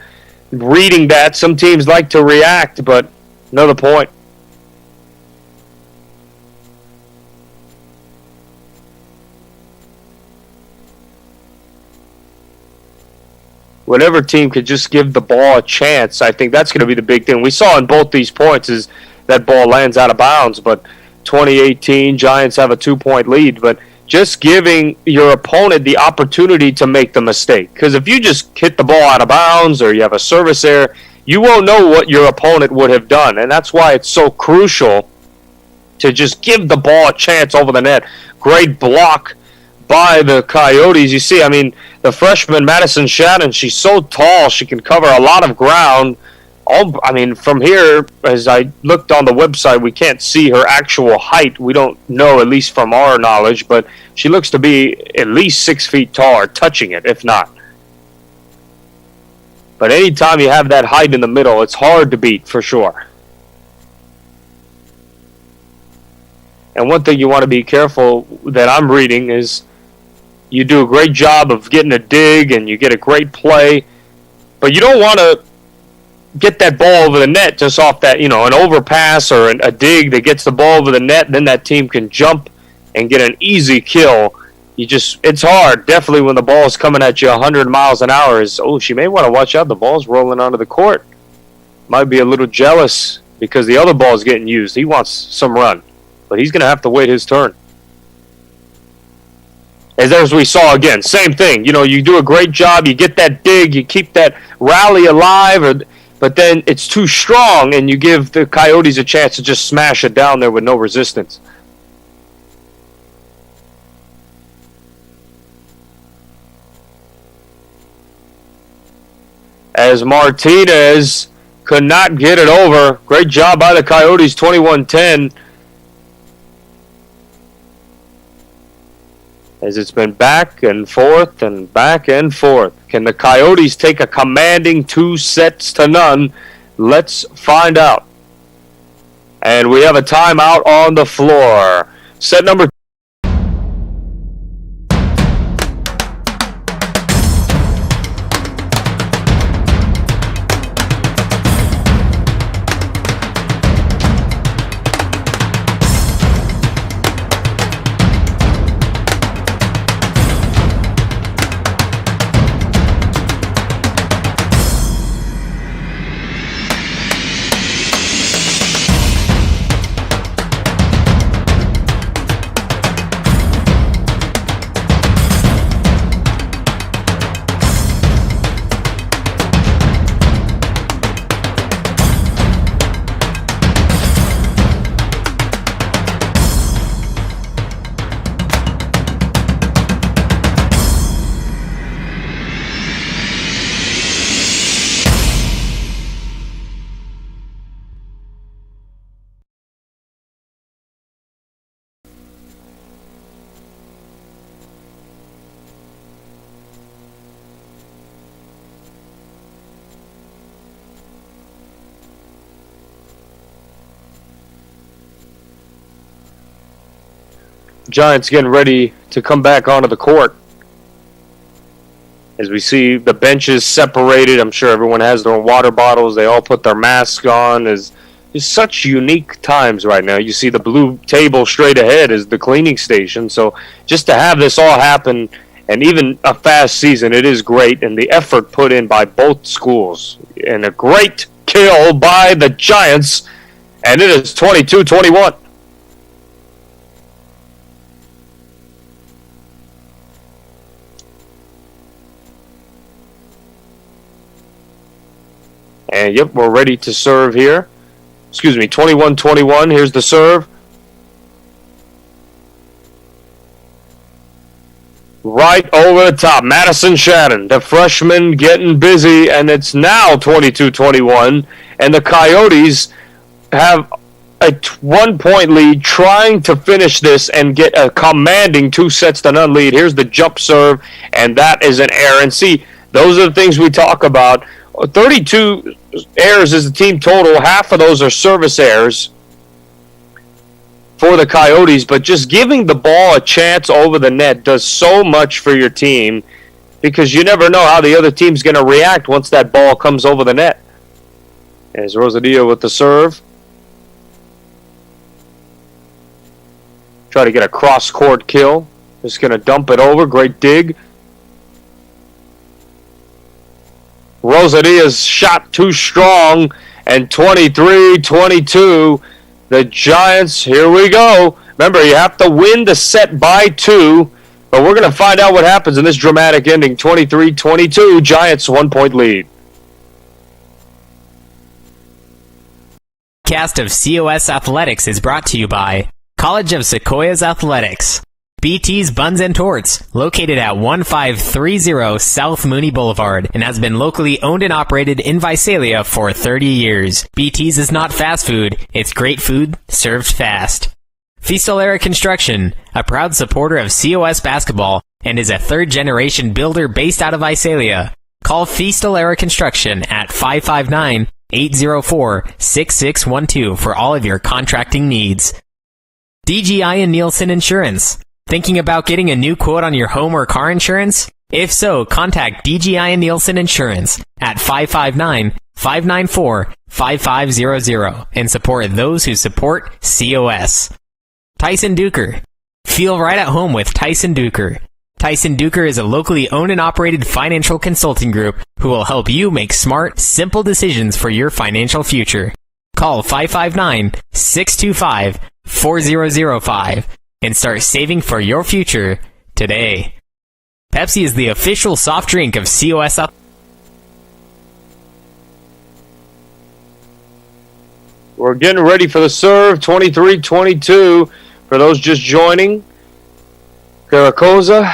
reading that. Some teams like to react, but another point. Whatever team could just give the ball a chance, I think that's going to be the big thing. We saw in both these points is that ball lands out of bounds, but 2018, Giants have a 2-point lead, but just giving your opponent the opportunity to make the mistake. Because if you just hit the ball out of bounds or you have a service error, you won't know what your opponent would have done. And that's why it's so crucial to just give the ball a chance over the net. Great block by the Coyotes. You see, the freshman Madison Shannon, she's so tall, she can cover a lot of ground. From here, as I looked on the website, we can't see her actual height. We don't know, at least from our knowledge, but she looks to be at least 6 feet tall, or touching it, if not. But anytime you have that height in the middle, it's hard to beat for sure. And one thing you want to be careful that I'm reading is you do a great job of getting a dig and you get a great play, but you don't want to get that ball over the net just off that, an overpass or a dig that gets the ball over the net, and then that team can jump and get an easy kill. It's hard, definitely when the ball is coming at you 100 miles an hour. She may want to watch out. The ball's rolling onto the court. Might be a little jealous because the other ball is getting used. He wants some run, but he's going to have to wait his turn. As we saw again, same thing. You do a great job. You get that dig. You keep that rally alive, but then it's too strong, and you give the Coyotes a chance to just smash it down there with no resistance. As Martinez could not get it over. Great job by the Coyotes, 21-10. As it's been back and forth and back and forth. Can the Coyotes take a commanding 2-0? Let's find out. And we have a timeout on the floor. Set number Giants getting ready to come back onto the court. As we see the benches separated, I'm sure everyone has their own water bottles. They all put their masks on. It's such unique times right now. You see the blue table straight ahead is the cleaning station. So just to have this all happen, and even a fast season, it is great. And the effort put in by both schools. And a great kill by the Giants. And it is 22-21. And yep, we're ready to serve here. 21-21. Here's the serve. Right over the top. Madison Shannon, the freshman, getting busy, and it's now 22-21. And the Coyotes have a 1-point lead, trying to finish this and get a commanding 2-0 lead. Here's the jump serve, and that is an error. And see, those are the things we talk about. 32 errors is the team total. Half of those are service errors for the Coyotes, but just giving the ball a chance over the net does so much for your team, because you never know how the other team's going to react once that ball comes over the net. As Rosadia with the serve. Try to get a cross-court kill. Just going to dump it over. Great dig. Rosadia's shot too strong, and 23-22. The Giants, here we go. Remember, you have to win the set by 2, but we're going to find out what happens in this dramatic ending. 23-22, Giants 1-point lead. Cast of COS Athletics is brought to you by College of Sequoias Athletics. BT's Buns and Torts, located at 1530 South Mooney Boulevard, and has been locally owned and operated in Visalia for 30 years. BT's is not fast food, it's great food served fast. Fistolera Construction, a proud supporter of COS basketball, and is a third-generation builder based out of Visalia. Call Fistolera Construction at 559-804-6612 for all of your contracting needs. DGI and Nielsen Insurance. Thinking about getting a new quote on your home or car insurance? If so, contact DGI and Nielsen Insurance at 559-594-5500 and support those who support COS. Tyson Duker. Feel right at home with Tyson Duker. Tyson Duker is a locally owned and operated financial consulting group who will help you make smart, simple decisions for your financial future. Call 559-625-4005 and start saving for your future today. Pepsi is the official soft drink of COS. We're getting ready for the serve. 23-22 for those just joining. Coso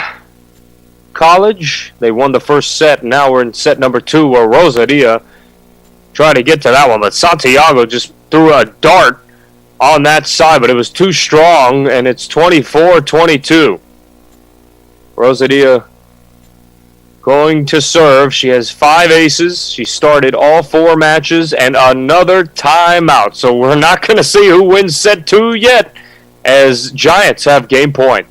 College, they won the first set. Now we're in set number 2 where Rosadia trying to get to that one, but Santiago just threw a dart on that side, but it was too strong, and it's 24-22. Rosadia going to serve. She has 5 aces. She started all 4 matches, and another timeout. So we're not going to see who wins set 2 yet, as Giants have game point.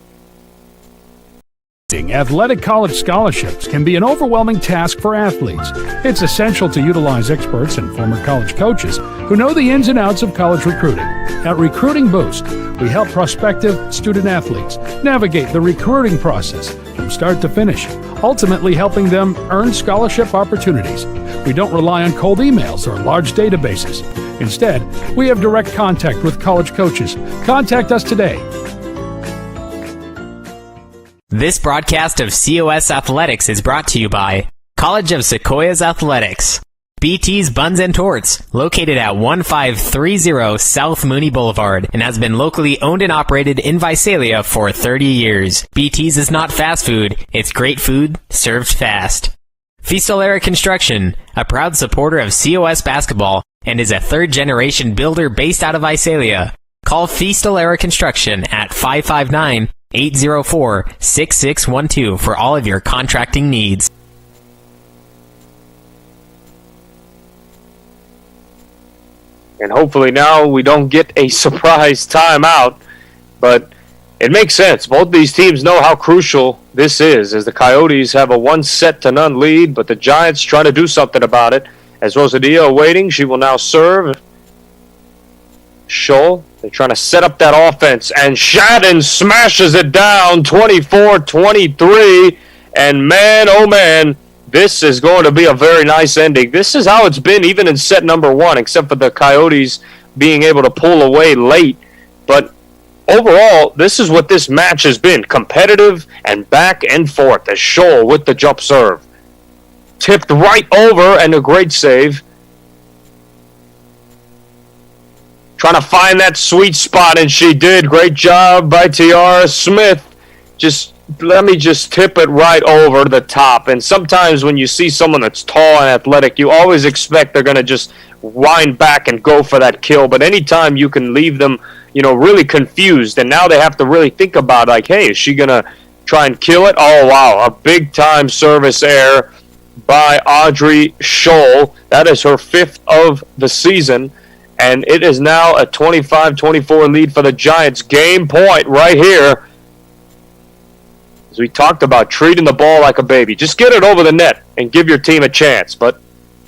Athletic college scholarships can be an overwhelming task for athletes. It's essential to utilize experts and former college coaches who know the ins and outs of college recruiting. At Recruiting Boost, we help prospective student athletes navigate the recruiting process from start to finish, ultimately helping them earn scholarship opportunities. We don't rely on cold emails or large databases. Instead, we have direct contact with college coaches. Contact us today. This broadcast of COS Athletics is brought to you by College of Sequoias Athletics. BT's Buns and Torts, located at 1530 South Mooney Boulevard, and has been locally owned and operated in Visalia for 30 years. BT's is not fast food, it's great food served fast. Fistolera Construction, a proud supporter of COS basketball, and is a third-generation builder based out of Visalia. Call Fistolera Construction at 559-804-6612 for all of your contracting needs. And hopefully now we don't get a surprise timeout. But it makes sense. Both these teams know how crucial this is, as the Coyotes have a 1-0 lead, but the Giants trying to do something about it. As Rosadilla waiting, she will now serve. Scholl, they're trying to set up that offense, and Shadden smashes it down 24-23. And man, oh man, this is going to be a very nice ending. This is how it's been even in set number 1, except for the Coyotes being able to pull away late. But overall, this is what this match has been. Competitive and back and forth as Scholl with the jump serve. Tipped right over, and a great save. Trying to find that sweet spot, and she did. Great job by Tiara Smith. Let me just tip it right over the top. And sometimes when you see someone that's tall and athletic, you always expect they're going to just wind back and go for that kill. But anytime you can leave them, really confused, and now they have to really think about, like, hey, is she going to try and kill it? Oh, wow, a big-time service error by Audrey Scholl. That is her 5th of the season, and it is now a 25-24 lead for the Giants. Game point right here. As we talked about treating the ball like a baby. Just get it over the net and give your team a chance, but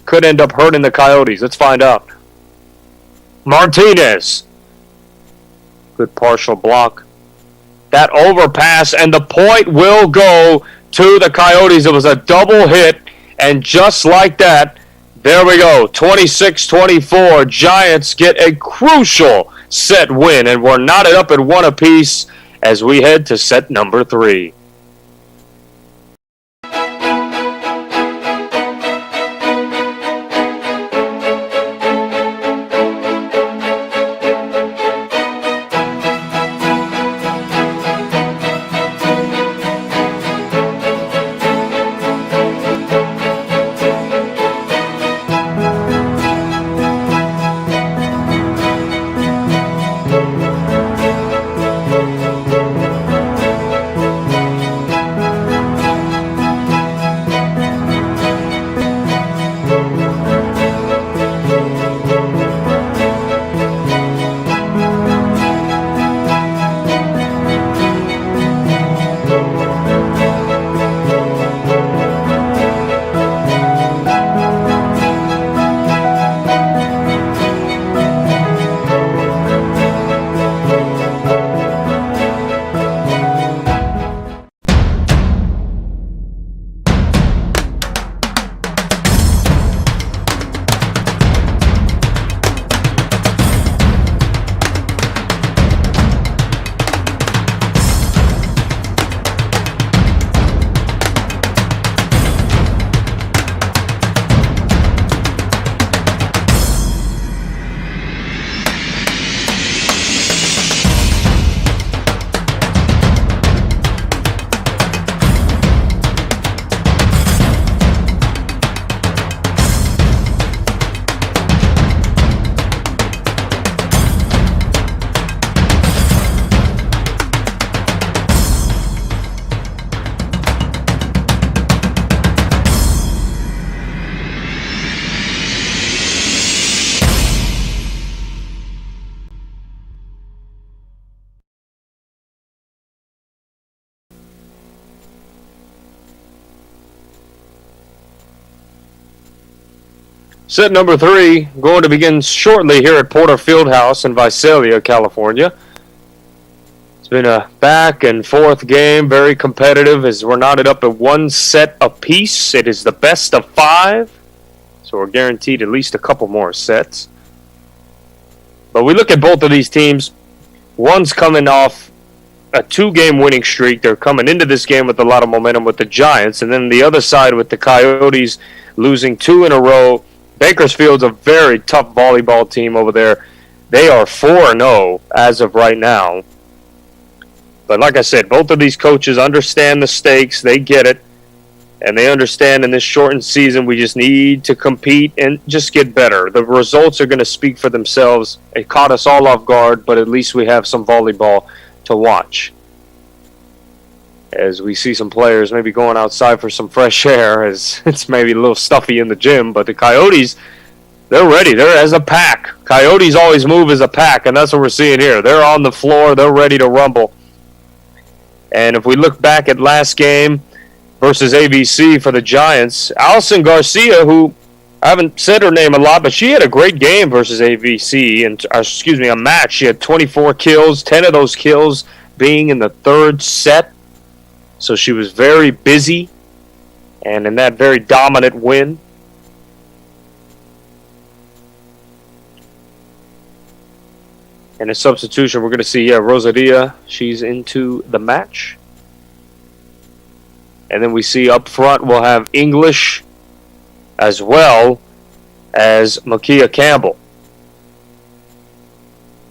could end up hurting the Coyotes. Let's find out. Martinez. Good partial block. That overpass, and the point will go to the Coyotes. It was a double hit, and just like that, there we go. 26-24. Giants get a crucial set win, and we're knotted up at 1 apiece as we head to set number 3. Set number 3 going to begin shortly here at Porter Fieldhouse in Visalia, California. It's been a back and forth game, very competitive as we're knotted up at 1 set apiece. It is the best of 5, so we're guaranteed at least a couple more sets. But we look at both of these teams. One's coming off a 2-game winning streak. They're coming into this game with a lot of momentum with the Giants, and then the other side with the Coyotes losing 2 in a row. Bakersfield's a very tough volleyball team over there. They are 4-0 as of right now. But like I said, both of these coaches understand the stakes. They get it. And they understand in this shortened season we just need to compete and just get better. The results are going to speak for themselves. It caught us all off guard, but at least we have some volleyball to watch. As we see some players maybe going outside for some fresh air, as it's maybe a little stuffy in the gym. But the Coyotes, they're ready. They're as a pack. Coyotes always move as a pack, and that's what we're seeing here. They're on the floor. They're ready to rumble. And if we look back at last game versus AVC for the Giants, Allison Garcia, who I haven't said her name a lot, but she had a great game versus AVC, and a match. She had 24 kills, 10 of those kills being in the third set. So she was very busy, and in that very dominant win. And a substitution, we're going to see, Rosaria, she's into the match. And then we see up front, we'll have English as well as Makia Campbell.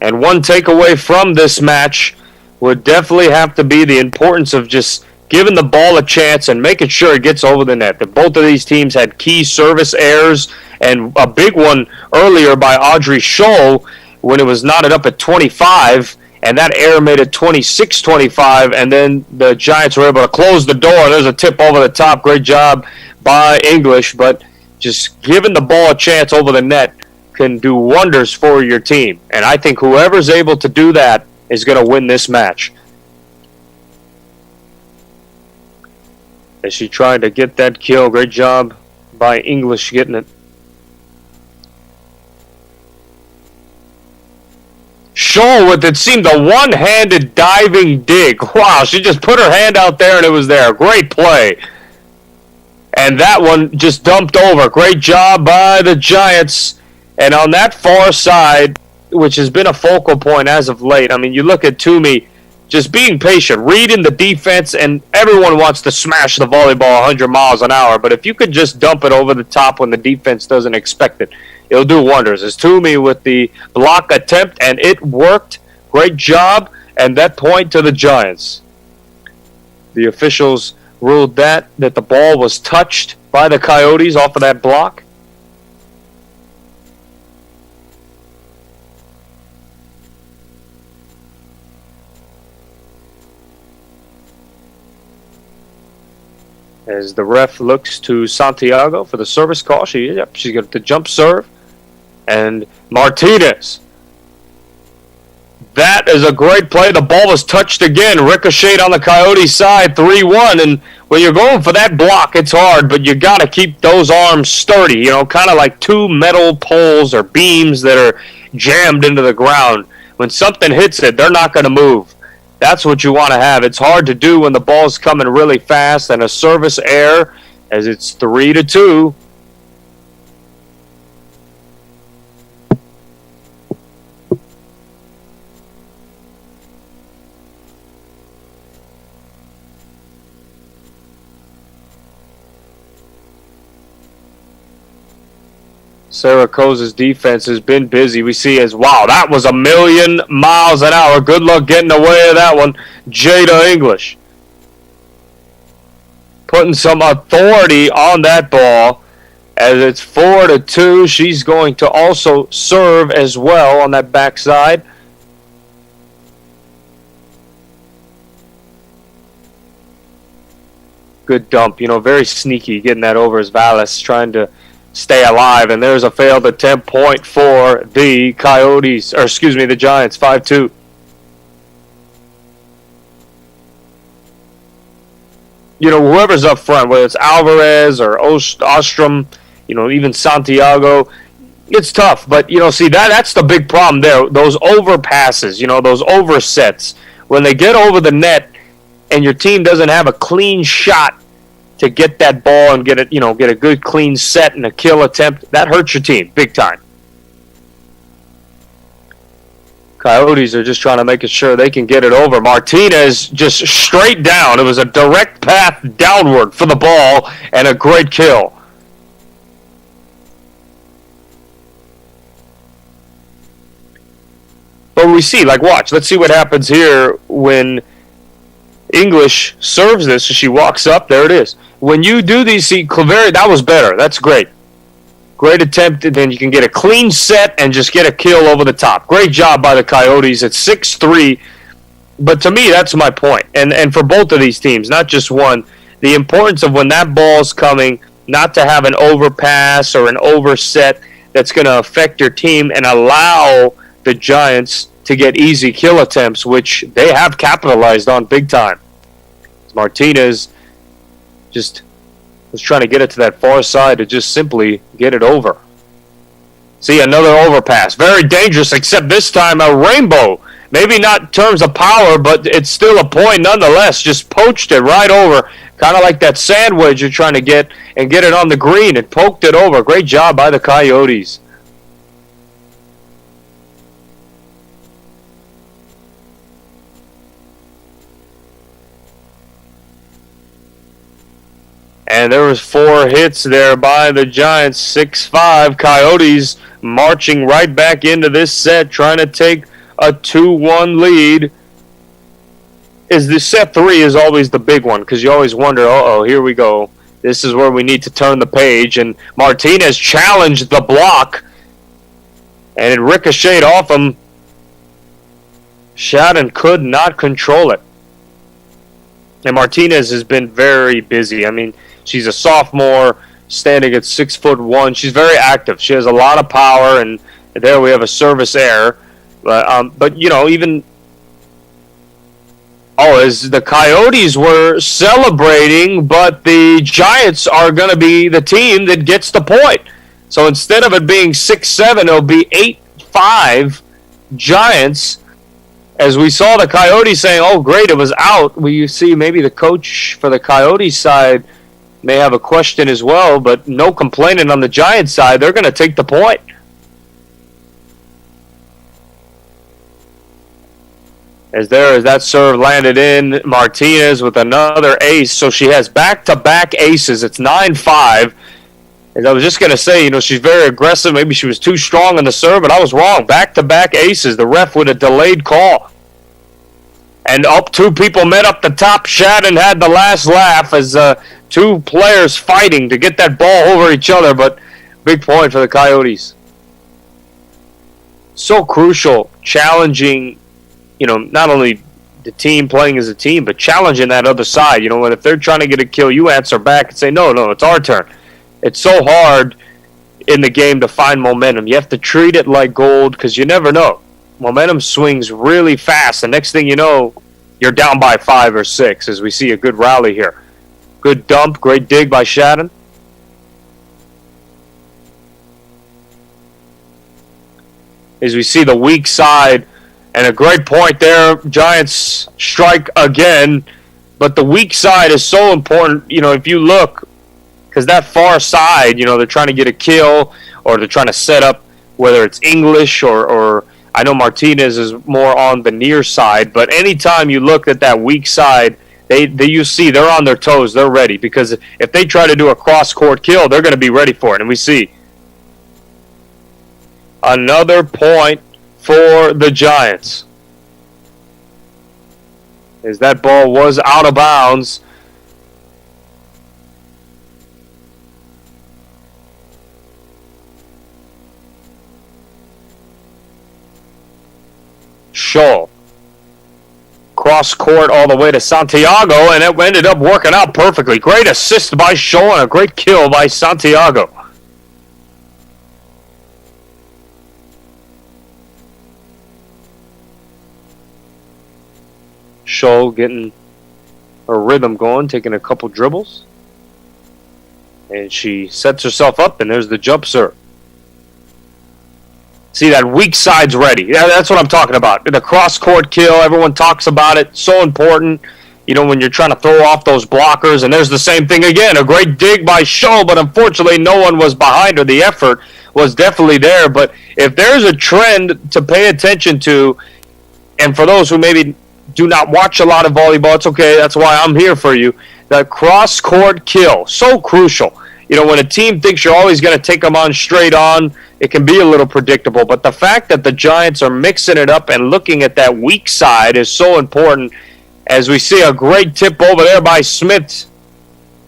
And one takeaway from this match would definitely have to be the importance of just giving the ball a chance and making sure it gets over the net. That both of these teams had key service errors, and a big one earlier by Audrey Scholl when it was knotted up at 25, and that error made it 26-25, and then the Giants were able to close the door. There's a tip over the top. Great job by English, but just giving the ball a chance over the net can do wonders for your team. And I think whoever's able to do that is going to win this match. As she tried to get that kill. Great job by English getting it. Scholl with it seemed a one-handed diving dig. Wow, she just put her hand out there and it was there. Great play. And that one just dumped over. Great job by the Giants. And on that far side, which has been a focal point as of late, I mean, you look at Toomey just being patient, reading the defense, and everyone wants to smash the volleyball 100 miles an hour. But if you could just dump it over the top when the defense doesn't expect it, it'll do wonders. It's Toomey with the block attempt, and it worked. Great job, and that point to the Giants. The officials ruled that the ball was touched by the Coyotes off of that block. As the ref looks to Santiago for the service call, she's got the jump serve. And Martinez. That is a great play. The ball was touched again. Ricocheted on the Coyote side, 3-1. And when you're going for that block, it's hard, but you got to keep those arms sturdy. You know, kind of like two metal poles or beams that are jammed into the ground. When something hits it, they're not going to move. That's what you want to have. It's hard to do when the ball's coming really fast, and a service error as it's 3-2. Sarah Cose's defense has been busy. We see as, wow, that was 1,000,000 miles an hour. Good luck getting away with that one. Jada English putting some authority on that ball as it's 4-2. She's going to also serve as well on that backside. Good dump, very sneaky getting that over as Vallis trying to stay alive, and there's a failed attempt point for the Coyotes, the Giants, 5-2. Whoever's up front, whether it's Alvarez or Ostrom, even Santiago, it's tough. But, that's the big problem there. Those overpasses, those oversets. When they get over the net and your team doesn't have a clean shot to get that ball and get a good clean set and a kill attempt, that hurts your team big time. Coyotes are just trying to make sure they can get it over. Martinez just straight down. It was a direct path downward for the ball and a great kill. But we see, watch. Let's see what happens here when English serves this. She walks up. There it is. When you do these, see, Claveri, that was better. That's great. Great attempt, and then you can get a clean set and just get a kill over the top. Great job by the Coyotes. It's 6-3. But to me, that's my point. And for both of these teams, not just one, the importance of when that ball's coming, not to have an overpass or an overset that's going to affect your team and allow the Giants to get easy kill attempts, which they have capitalized on big time. Martinez just was trying to get it to that far side to just simply get it over. See, another overpass. Very dangerous, except this time a rainbow. Maybe not in terms of power, but it's still a point nonetheless. Just poached it right over, kind of like that sandwich you're trying to get and get it on the green. It poked it over. Great job by the Coyotes. And there was 4 hits there by the Giants. 6-5. Coyotes marching right back into this set, trying to take a 2-1 lead. Is the set 3 is always the big one, because you always wonder, uh-oh, here we go. This is where we need to turn the page. And Martinez challenged the block, and it ricocheted off him. Shadden could not control it. And Martinez has been very busy. I mean, she's a sophomore, standing at 6'1". She's very active. She has a lot of power, and there we have a service error. But you know, even as the Coyotes were celebrating, but the Giants are going to be the team that gets the point. So instead of it being 6-7, it'll be 8-5 Giants. As we saw the Coyotes saying, "Oh, great, it was out." We see maybe the coach for the Coyotes side may have a question as well, but no complaining on the Giants side. They're going to take the point. As that serve landed in, Martinez with another ace. So she has back-to-back aces. It's 9-5. As I was just going to say, you know, she's very aggressive. Maybe she was too strong on the serve, but I was wrong. Back-to-back aces. The ref with a delayed call. And up 2 people met up the top. Shadden had the last laugh as 2 players fighting to get that ball over each other, but big point for the Coyotes. So crucial, challenging, you know, not only the team playing as a team, but challenging that other side. You know, if they're trying to get a kill, you answer back and say, no, it's our turn. It's so hard in the game to find momentum. You have to treat it like gold, because you never know. Momentum swings really fast, and next thing you know, you're down by 5 or 6 as we see a good rally here. Good dump, great dig by Shadden. As we see the weak side, and a great point there. Giants strike again, but the weak side is so important. You know, if you look, because that far side, you know, they're trying to get a kill, or they're trying to set up, whether it's English or I know Martinez is more on the near side, but anytime you look at that weak side, you see they're on their toes, they're ready, because if they try to do a cross-court kill, they're going to be ready for it, and we see another point for the Giants. As that ball was out of bounds. Scholl. Cross court all the way to Santiago, and it ended up working out perfectly. Great assist by Scholl and a great kill by Santiago. Scholl getting her rhythm going, taking a couple dribbles. And she sets herself up, and there's the jump serve. See, that weak side's ready. Yeah, that's what I'm talking about. The cross-court kill, everyone talks about it. So important, you know, when you're trying to throw off those blockers. And there's the same thing again. A great dig by Scholl, but unfortunately no one was behind her. The effort was definitely there. But if there's a trend to pay attention to, and for those who maybe do not watch a lot of volleyball, it's okay. That's why I'm here for you. That cross-court kill, so crucial. You know, when a team thinks you're always going to take them on straight on, it can be a little predictable. But the fact that the Giants are mixing it up and looking at that weak side is so important. As we see a great tip over there by Smith.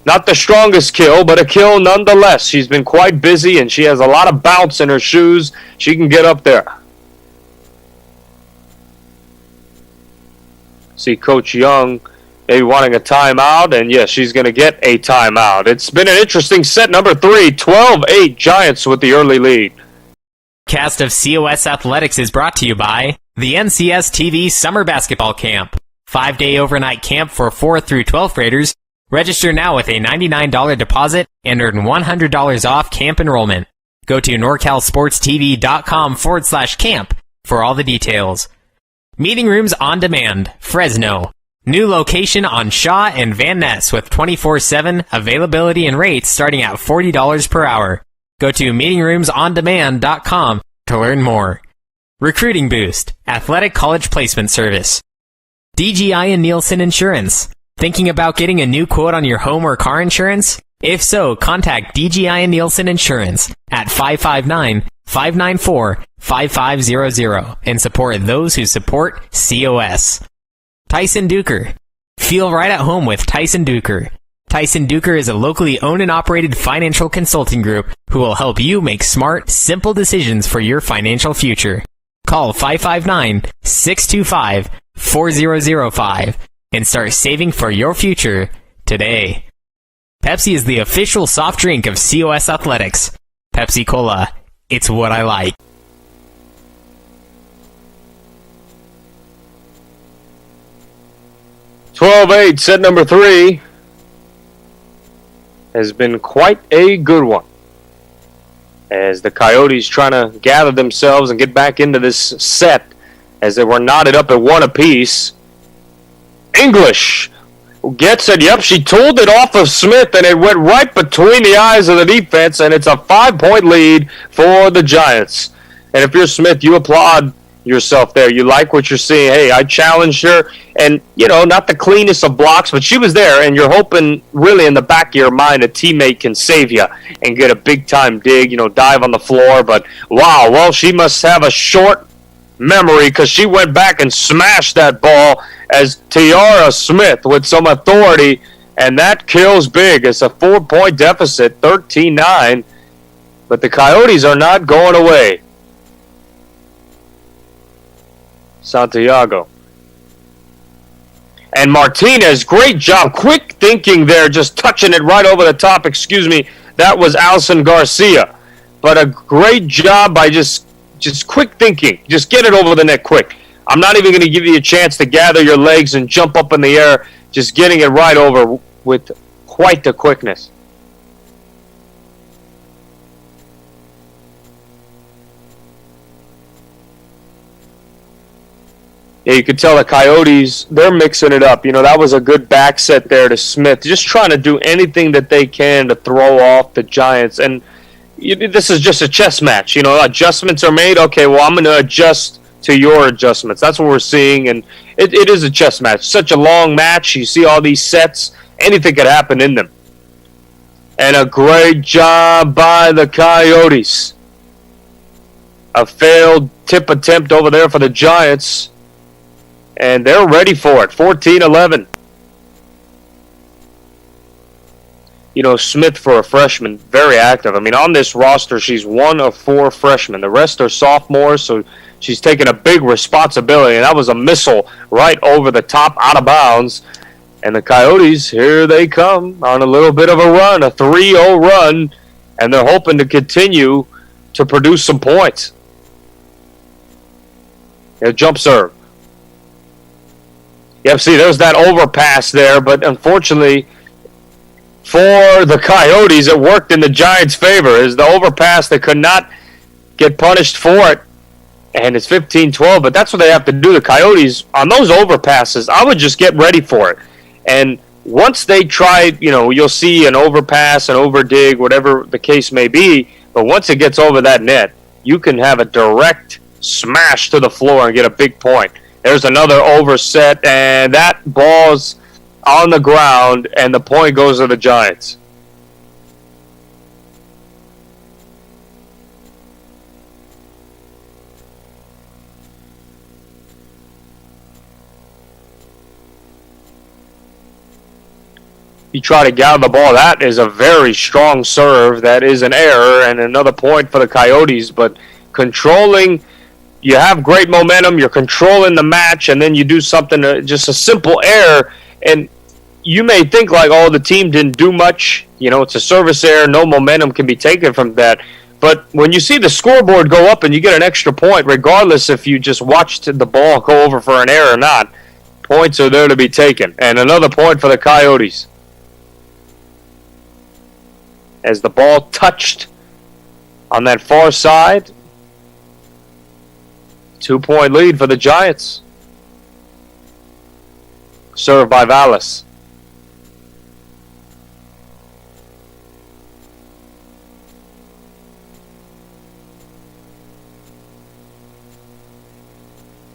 Not the strongest kill, but a kill nonetheless. She's been quite busy, and she has a lot of bounce in her shoes. She can get up there. See Coach Young maybe wanting a timeout, and yes, she's going to get a timeout. It's been an interesting set number 3, 12-8 Giants with the early lead. Cast of COS Athletics is brought to you by the NCS TV Summer Basketball Camp. 5-day overnight camp for 4th through 12th graders. Register now with a $99 deposit and earn $100 off camp enrollment. Go to norcalsportstv.com/camp for all the details. Meeting Rooms on Demand, Fresno. New location on Shaw and Van Ness with 24/7 availability and rates starting at $40 per hour. Go to meetingroomsondemand.com to learn more. Recruiting Boost, Athletic College Placement Service. DGI and Nielsen Insurance. Thinking about getting a new quote on your home or car insurance? If so, contact DGI and Nielsen Insurance at 559-594-5500 and support those who support COS. Tyson Duker. Feel right at home with Tyson Duker. Tyson Duker is a locally owned and operated financial consulting group who will help you make smart, simple decisions for your financial future. Call 559-625-4005 and start saving for your future today. Pepsi is the official soft drink of COS Athletics. Pepsi Cola. It's what I like. (12-8), set number 3 has been quite a good one, as the Coyotes trying to gather themselves and get back into this set as they were knotted up at 1 apiece. English gets it. Yep, she tooled it off of Smith, and it went right between the eyes of the defense, and it's a 5-point lead for the Giants. And if you're Smith, you applaud yourself there. You like what you're seeing. Hey, I challenged her, and, not the cleanest of blocks, but she was there, and you're hoping, really, in the back of your mind, a teammate can save you and get a big-time dig, dive on the floor. But, wow, well, she must have a short memory because she went back and smashed that ball as Tiara Smith with some authority, and that kills big. It's a 4-point deficit, 13-9, but the Coyotes are not going away. Santiago. And Martinez, great job. Quick thinking there, just touching it right over the top. Excuse me, that was Alison Garcia. But a great job by just quick thinking. Just get it over the net quick. I'm not even going to give you a chance to gather your legs and jump up in the air. Just getting it right over with quite the quickness. Yeah, you could tell the Coyotes, they're mixing it up. That was a good back set there to Smith. Just trying to do anything that they can to throw off the Giants. And this is just a chess match. Adjustments are made. Okay, well, I'm going to adjust to your adjustments. That's what we're seeing, and it is a chess match. Such a long match. You see all these sets. Anything could happen in them. And a great job by the Coyotes. A failed tip attempt over there for the Giants. And they're ready for it. 14-11. Smith, for a freshman, very active. On this roster, she's one of 4 freshmen. The rest are sophomores, so she's taking a big responsibility. And that was a missile right over the top, out of bounds. And the Coyotes, here they come on a little bit of a run, a 3-0 run. And they're hoping to continue to produce some points. Jump serve. Yep, see, there's that overpass there, but unfortunately for the Coyotes, it worked in the Giants' favor. As the overpass, they could not get punished for it, and it's 15-12, but that's what they have to do. The Coyotes, on those overpasses, I would just get ready for it. And once they try, you'll see an overpass, an overdig, whatever the case may be, but once it gets over that net, you can have a direct smash to the floor and get a big point. There's another overset, and that ball's on the ground, and the point goes to the Giants. You try to gather the ball. That is a very strong serve. That is an error, and another point for the Coyotes, but controlling. You have great momentum, you're controlling the match, and then you do something, just a simple error, and you may think like, oh, the team didn't do much. It's a service error, no momentum can be taken from that. But when you see the scoreboard go up and you get an extra point, regardless if you just watched the ball go over for an error or not, Points are there to be taken. And another point for the Coyotes. As the ball touched on that far side. 2-point lead for the Giants. Served by Vallis.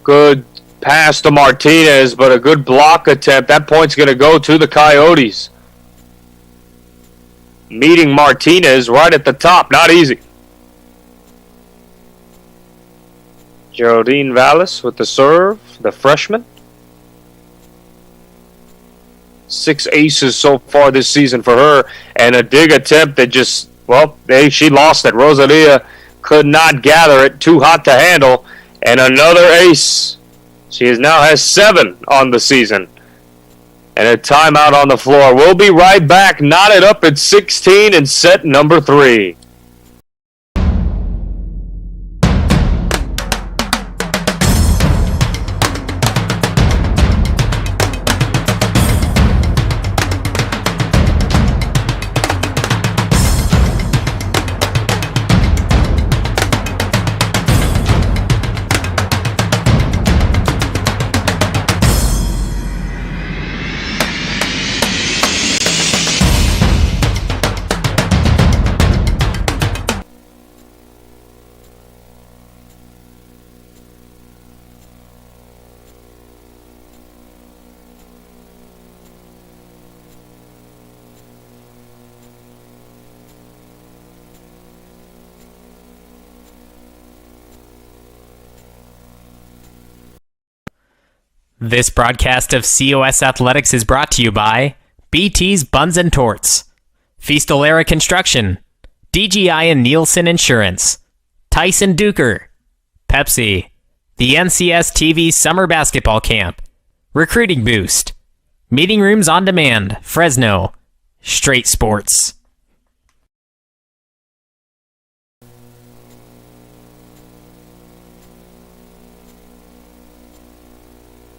Good pass to Martinez, but a good block attempt. That point's going to go to the Coyotes. Meeting Martinez right at the top. Not easy. Geraldine Vallis with the serve, the freshman. 6 aces so far this season for her, and a dig attempt that just, well, she lost it. Rosalia could not gather it, too hot to handle, and another ace. She now has 7 on the season. And a timeout on the floor. We'll be right back, knotted up at 16 in set number 3. This broadcast of COS Athletics is brought to you by BT's Buns and Torts, Feastolera Construction, DGI and Nielsen Insurance, Tyson Duker, Pepsi, the NCS TV Summer Basketball Camp, Recruiting Boost, Meeting Rooms on Demand, Fresno, Straight Sports.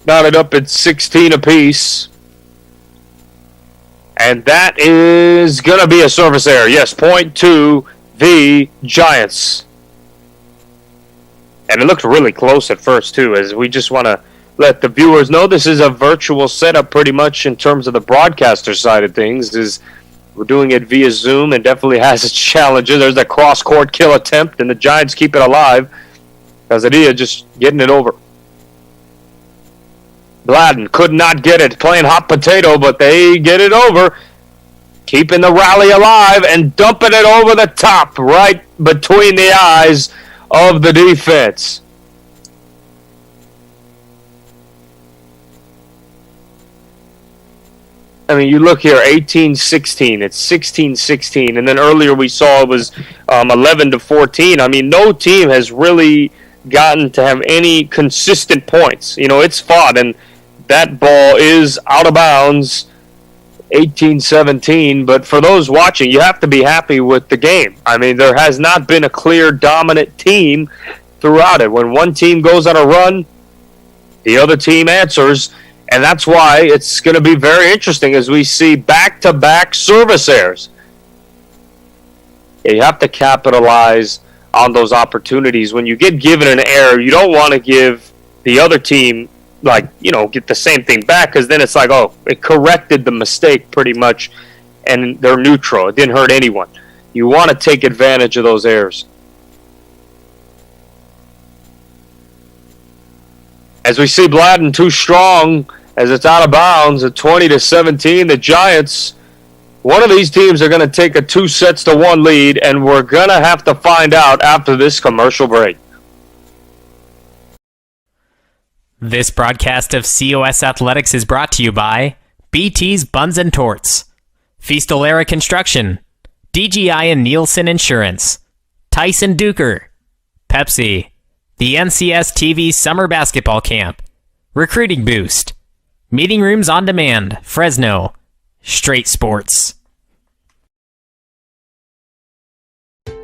Knotted up at 16 apiece. And that is going to be a service error. Yes, point to the Giants. And it looked really close at first, too, as we just want to let the viewers know this is a virtual setup pretty much in terms of the broadcaster side of things. Is we're doing it via Zoom and definitely has its challenges. There's that cross-court kill attempt, and the Giants keep it alive. Kazadia just getting it over. Gladden could not get it, playing hot potato, but they get it over. Keeping the rally alive and dumping it over the top, right between the eyes of the defense. I mean, you look here, 18-16. It's 16-16. And then earlier we saw it was 11-14. I mean, no team has really gotten to have any consistent points. You know, it's fought, and that ball is out of bounds, 18-17. But for those watching, you have to be happy with the game. I mean, there has not been a clear dominant team throughout it. When one team goes on a run, the other team answers. And that's why it's going to be very interesting as we see back-to-back service errors. You have to capitalize on those opportunities. When you get given an error, you don't want to give the other team, get the same thing back, because then it's like, oh, it corrected the mistake pretty much, and they're neutral. It didn't hurt anyone. You want to take advantage of those errors. As we see Bladden too strong as it's out of bounds at 20-17, the Giants, one of these teams are going to take a 2-1 lead, and we're going to have to find out after this commercial break. This broadcast of COS Athletics is brought to you by BT's Buns and Torts, Feastolera Construction, DGI and Nielsen Insurance, Tyson Duker, Pepsi, the NCS TV Summer Basketball Camp, Recruiting Boost, Meeting Rooms on Demand, Fresno, Straight Sports.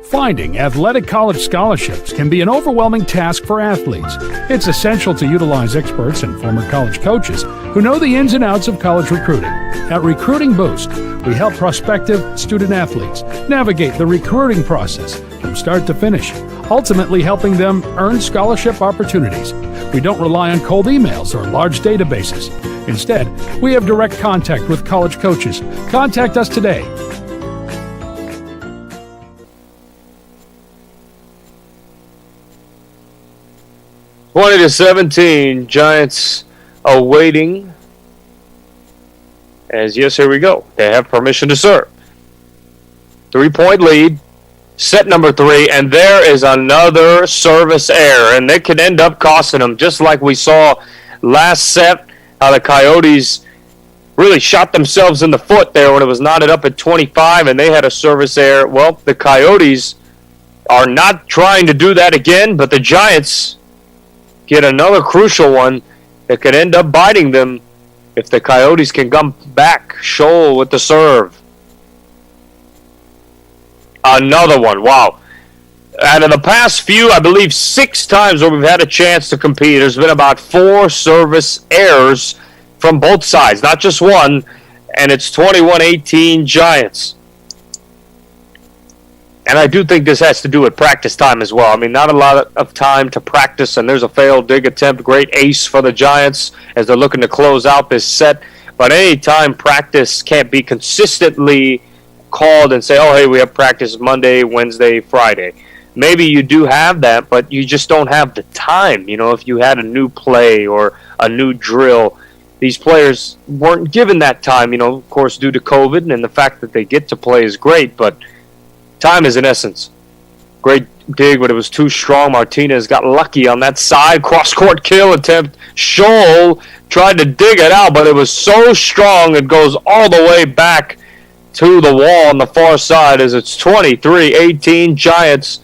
Finding athletic college scholarships can be an overwhelming task for athletes. It's essential to utilize experts and former college coaches who know the ins and outs of college recruiting. At Recruiting Boost, we help prospective student athletes navigate the recruiting process from start to finish, ultimately helping them earn scholarship opportunities. We don't rely on cold emails or large databases. Instead, we have direct contact with college coaches. Contact us today. 20-17, Giants awaiting. As yes, here we go. They have permission to serve. 3-point lead, set number 3, and there is another service error, and it could end up costing them, just like we saw last set, how the Coyotes really shot themselves in the foot there when it was knotted up at 25, and they had a service error. Well, the Coyotes are not trying to do that again, but the Giants get another crucial one that could end up biting them if the Coyotes can come back. Scholl with the serve. Another one. Wow. Out of the past few, I believe 6 times where we've had a chance to compete, there's been about 4 service errors from both sides, not just one, and it's 21-18 Giants. And I do think this has to do with practice time as well. I mean, not a lot of time to practice, and there's a failed dig attempt. Great ace for the Giants as they're looking to close out this set. But any time practice can't be consistently called and say, oh, hey, we have practice Monday, Wednesday, Friday. Maybe you do have that, but you just don't have the time. You know, if you had a new play or a new drill, these players weren't given that time, you know, of course, due to COVID, and the fact that they get to play is great, but time is in essence. Great dig, but it was too strong. Martinez got lucky on that side. Cross-court kill attempt. Scholl tried to dig it out, but it was so strong it goes all the way back to the wall on the far side as it's 23-18. Giants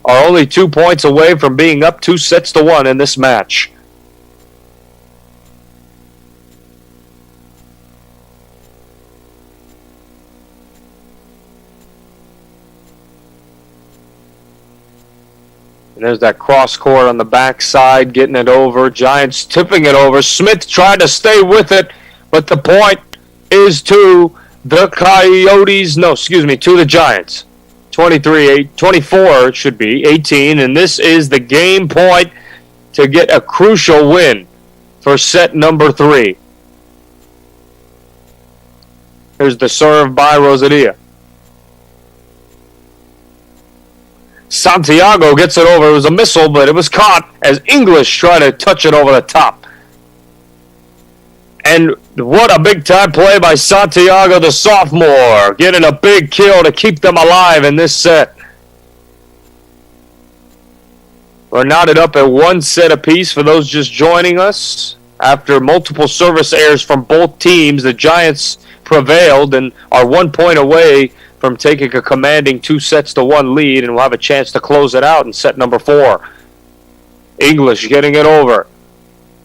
are only 2 points away from being up 2-1 in this match. And there's that cross court on the backside, getting it over. Giants tipping it over. Smith tried to stay with it, but the point is to the Coyotes. No, excuse me, to the Giants. 24 it should be, 18. And this is the game point to get a crucial win for set number 3. Here's the serve by Rosadia. Santiago gets it over. It was a missile, but it was caught as English tried to touch it over the top. And what a big-time play by Santiago, the sophomore, getting a big kill to keep them alive in this set. We're knotted up at 1 set apiece for those just joining us. After multiple service errors from both teams, the Giants prevailed and are 1 point away from taking a commanding 2-1 lead, and we'll have a chance to close it out in set number 4. English getting it over.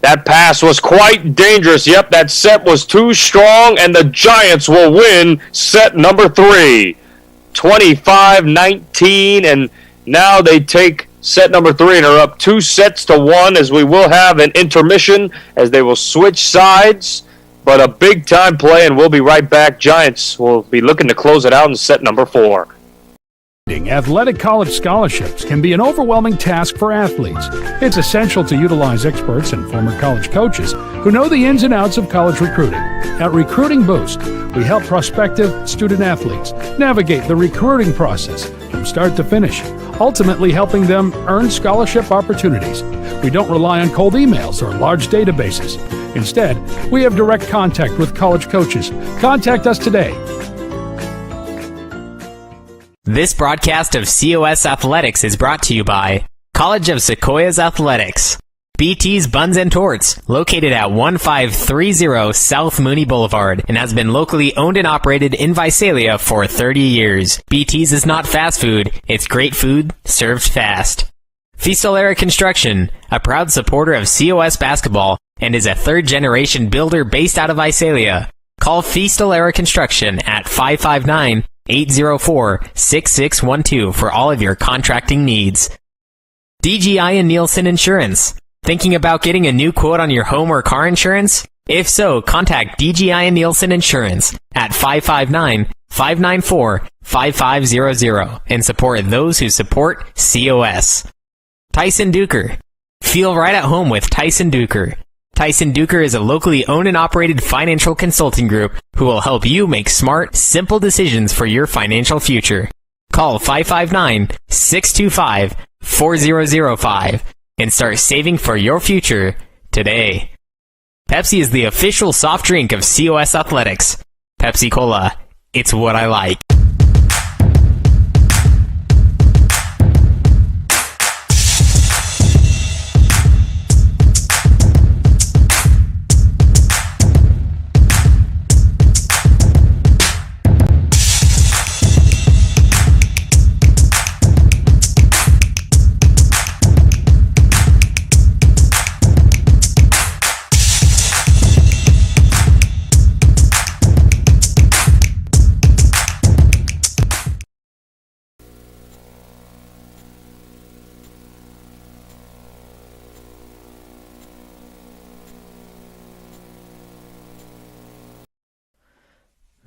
That pass was quite dangerous. Yep, that set was too strong, and the Giants will win set number 3. 25-19, and now they take set number 3 and are up 2-1 as we will have an intermission as they will switch sides. But a big-time play, and we'll be right back. Giants will be looking to close it out in set number 4. Athletic college scholarships can be an overwhelming task for athletes. It's essential to utilize experts and former college coaches who know the ins and outs of college recruiting. At Recruiting Boost, we help prospective student athletes navigate the recruiting process from start to finish, ultimately helping them earn scholarship opportunities. We don't rely on cold emails or large databases. Instead, we have direct contact with college coaches. Contact us today. This broadcast of COS Athletics is brought to you by College of Sequoias Athletics, BT's Buns and Torts, located at 1530 South Mooney Boulevard, and has been locally owned and operated in Visalia for 30 years. BT's is not fast food, it's great food served fast. Fistolera Construction, a proud supporter of COS basketball, and is a third-generation builder based out of Visalia. Call Fistolera Construction at 559 804-6612 for all of your contracting needs. DGI and Nielsen Insurance. Thinking about getting a new quote on your home or car insurance? If so, contact DGI and Nielsen Insurance at 559-594-5500 and support those who support COS. Tyson Duker. Feel right at home with Tyson Duker. Tyson Duker is a locally owned and operated financial consulting group who will help you make smart, simple decisions for your financial future. Call 559-625-4005 and start saving for your future today. Pepsi is the official soft drink of COS Athletics. Pepsi Cola. It's what I like.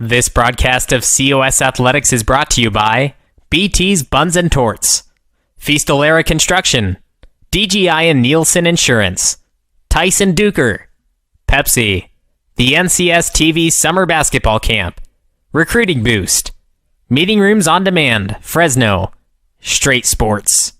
This broadcast of COS Athletics is brought to you by BT's Buns and Torts, Feastolara Construction, DGI and Nielsen Insurance, Tyson Duker, Pepsi, the NCS TV Summer Basketball Camp, Recruiting Boost, Meeting Rooms on Demand, Fresno, Straight Sports.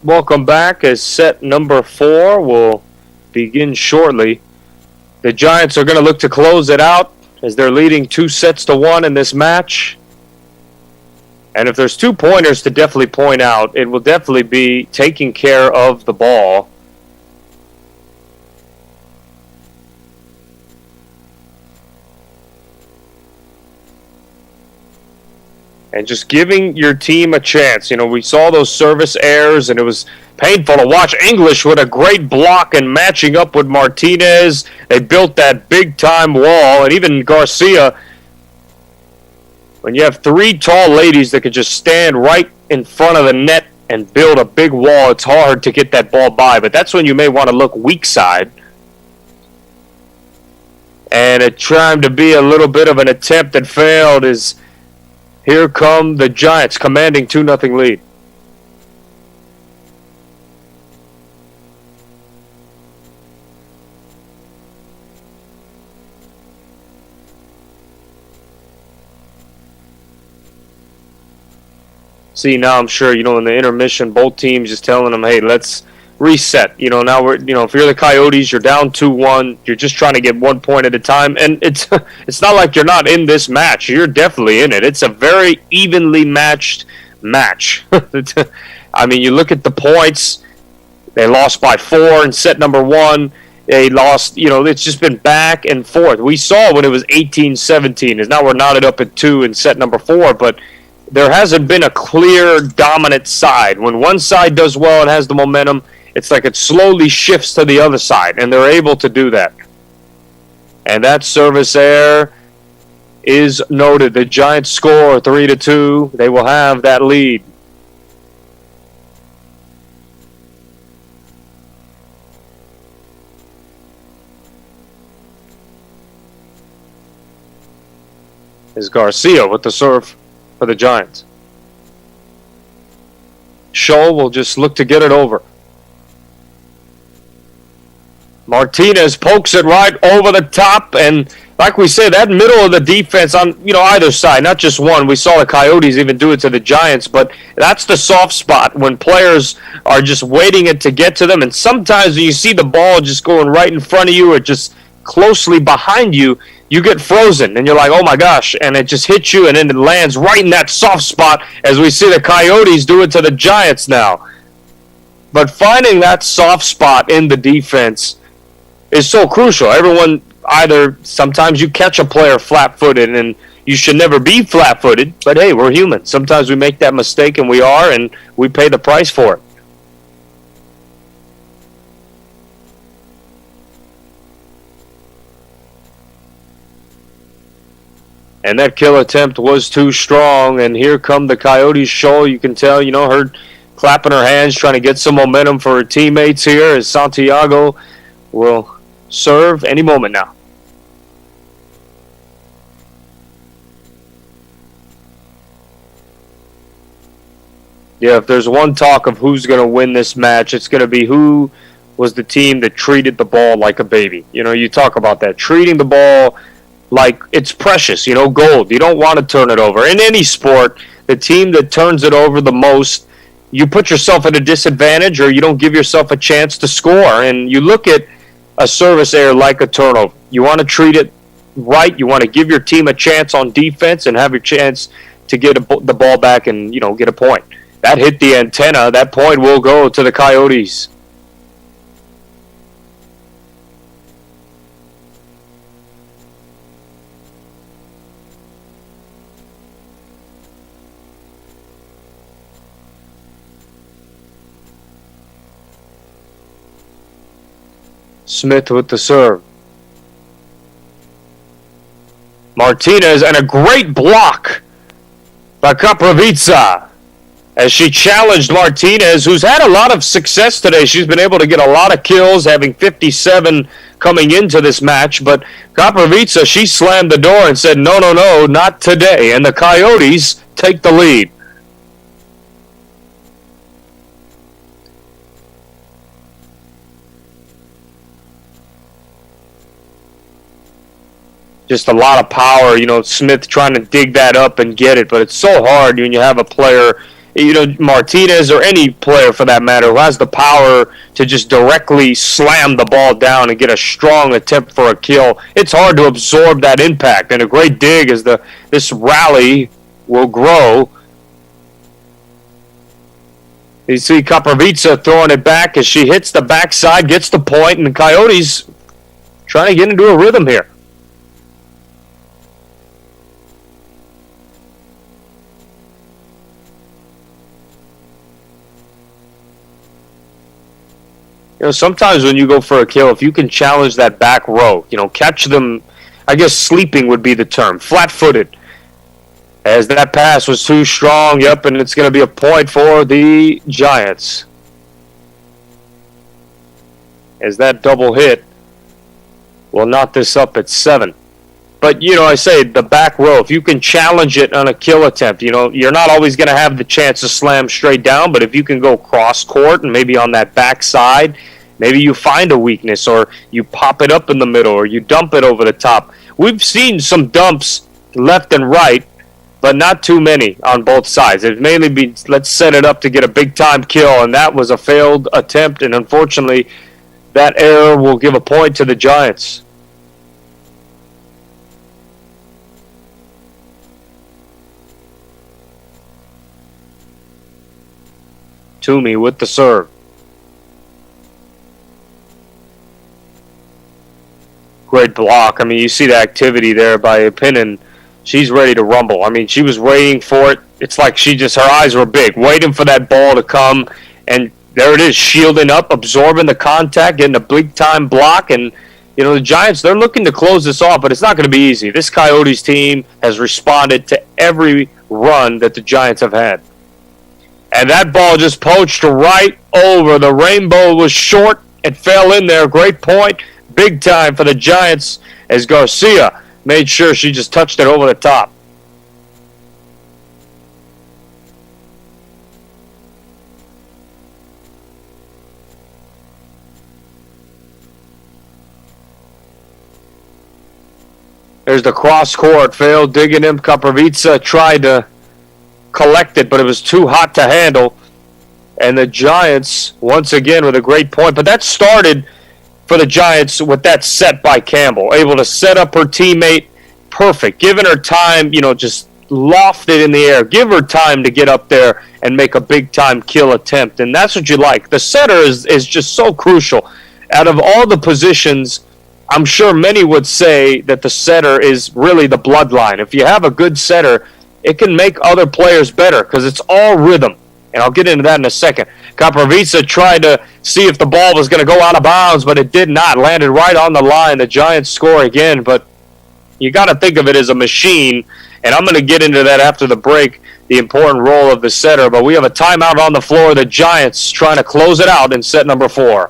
Welcome back as set number 4 will begin shortly. The Giants are going to look to close it out as they're leading 2-1 in this match. And if there's 2 pointers to definitely point out, it will definitely be taking care of the ball. And just giving your team a chance. You know, we saw those service errors, and it was painful to watch. English with a great block and matching up with Martinez. They built that big-time wall, and even Garcia. When you have 3 tall ladies that could just stand right in front of the net and build a big wall, it's hard to get that ball by. But that's when you may want to look weak side. And it trying to be a little bit of an attempt that failed is... Here come the Giants, commanding 2-0 lead. See, now I'm sure, in the intermission, both teams just telling them, hey, let's reset. Now we're, if you're the Coyotes, you're down 2-1. You're just trying to get 1 point at a time. And it's not like you're not in this match. You're definitely in it. It's a very evenly matched match. I mean, you look at the points. They lost by 4 in set number 1. They lost, it's just been back and forth. We saw when it was 18-17. Is now we're knotted up at 2 in set number 4. But there hasn't been a clear dominant side. When one side does well and has the momentum, it's like it slowly shifts to the other side, and they're able to do that. And that service error is noted. The Giants score 3-2. They will have that lead. Is Garcia with the serve for the Giants. Scholl will just look to get it over. Martinez pokes it right over the top, and like we said, that middle of the defense on either side, not just one. We saw the Coyotes even do it to the Giants, but that's the soft spot when players are just waiting it to get to them, and sometimes when you see the ball just going right in front of you or just closely behind you, you get frozen, and you're like, oh my gosh, and it just hits you, and then it lands right in that soft spot as we see the Coyotes do it to the Giants now. But finding that soft spot in the defense is so crucial. Everyone, either sometimes you catch a player flat-footed and you should never be flat-footed, but hey, we're human. Sometimes we make that mistake, and we pay the price for it. And that kill attempt was too strong, and here come the Coyotes. Shoal, you can tell, her clapping her hands, trying to get some momentum for her teammates here as Santiago will serve any moment now. Yeah, if there's one talk of who's going to win this match, it's going to be who was the team that treated the ball like a baby. You talk about that, treating the ball like it's precious, gold. You don't want to turn it over. In any sport, the team that turns it over the most, you put yourself at a disadvantage or you don't give yourself a chance to score. And you look at a service error like a turnover. You want to treat it right. You want to give your team a chance on defense and have your chance to get the ball back and, get a point. That hit the antenna. That point will go to the Coyotes. Smith with the serve. Martinez, and a great block by Kaprovica as she challenged Martinez, who's had a lot of success today. She's been able to get a lot of kills, having 57 coming into this match. But Kaprovica, she slammed the door and said, no, not today. And the Coyotes take the lead. Just a lot of power, Smith trying to dig that up and get it, but it's so hard when you have a player, Martinez or any player for that matter, who has the power to just directly slam the ball down and get a strong attempt for a kill. It's hard to absorb that impact, and a great dig as this rally will grow. You see Kaprovica throwing it back as she hits the backside, gets the point, and the Coyotes trying to get into a rhythm here. Sometimes when you go for a kill, if you can challenge that back row, catch them, I guess sleeping would be the term, flat-footed. As that pass was too strong, and it's going to be a point for the Giants. As that double hit will knot this up at 7. But, I say the back row, if you can challenge it on a kill attempt, you're not always going to have the chance to slam straight down, but if you can go cross-court and maybe on that back side, maybe you find a weakness or you pop it up in the middle or you dump it over the top. We've seen some dumps left and right, but not too many on both sides. It's mainly been, let's set it up to get a big-time kill, and that was a failed attempt, and unfortunately, that error will give a point to the Giants. Toomey with the serve. Great block. You see the activity there by Pinnon. She's ready to rumble. She was waiting for it. It's like her eyes were big, waiting for that ball to come. And there it is, shielding up, absorbing the contact, getting a big-time block. And, the Giants, they're looking to close this off, but it's not going to be easy. This Coyotes team has responded to every run that the Giants have had. And that ball just poached right over. The rainbow was short. It fell in there. Great point. Big time for the Giants as Garcia made sure she just touched it over the top. There's the cross court. Failed digging him. Kaprovica tried to collect it, but it was too hot to handle. And the Giants, once again, with a great point. But that started for the Giants with that set by Campbell. Able to set up her teammate perfect. Giving her time, just loft it in the air. Give her time to get up there and make a big-time kill attempt. And that's what you like. The setter is just so crucial. Out of all the positions I'm sure many would say that the setter is really the bloodline. If you have a good setter, it can make other players better because it's all rhythm. And I'll get into that in a second. Kapravica tried to see if the ball was going to go out of bounds, but it did not. Landed right on the line. The Giants score again, but you got to think of it as a machine, and I'm going to get into that after the break, the important role of the setter. But we have a timeout on the floor. The Giants trying to close it out in set number 4.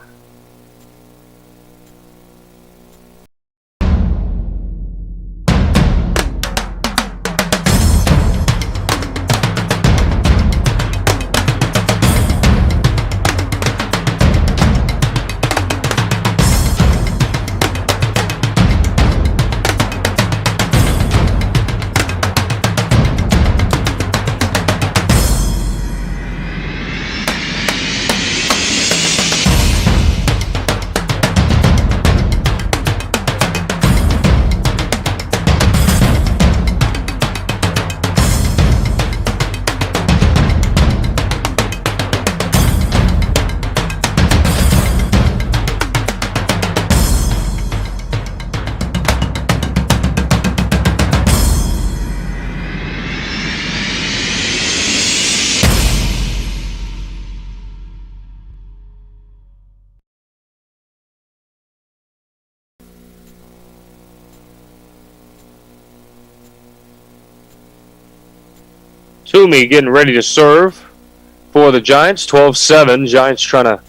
Toomey getting ready to serve for the Giants. 12-7. Giants trying to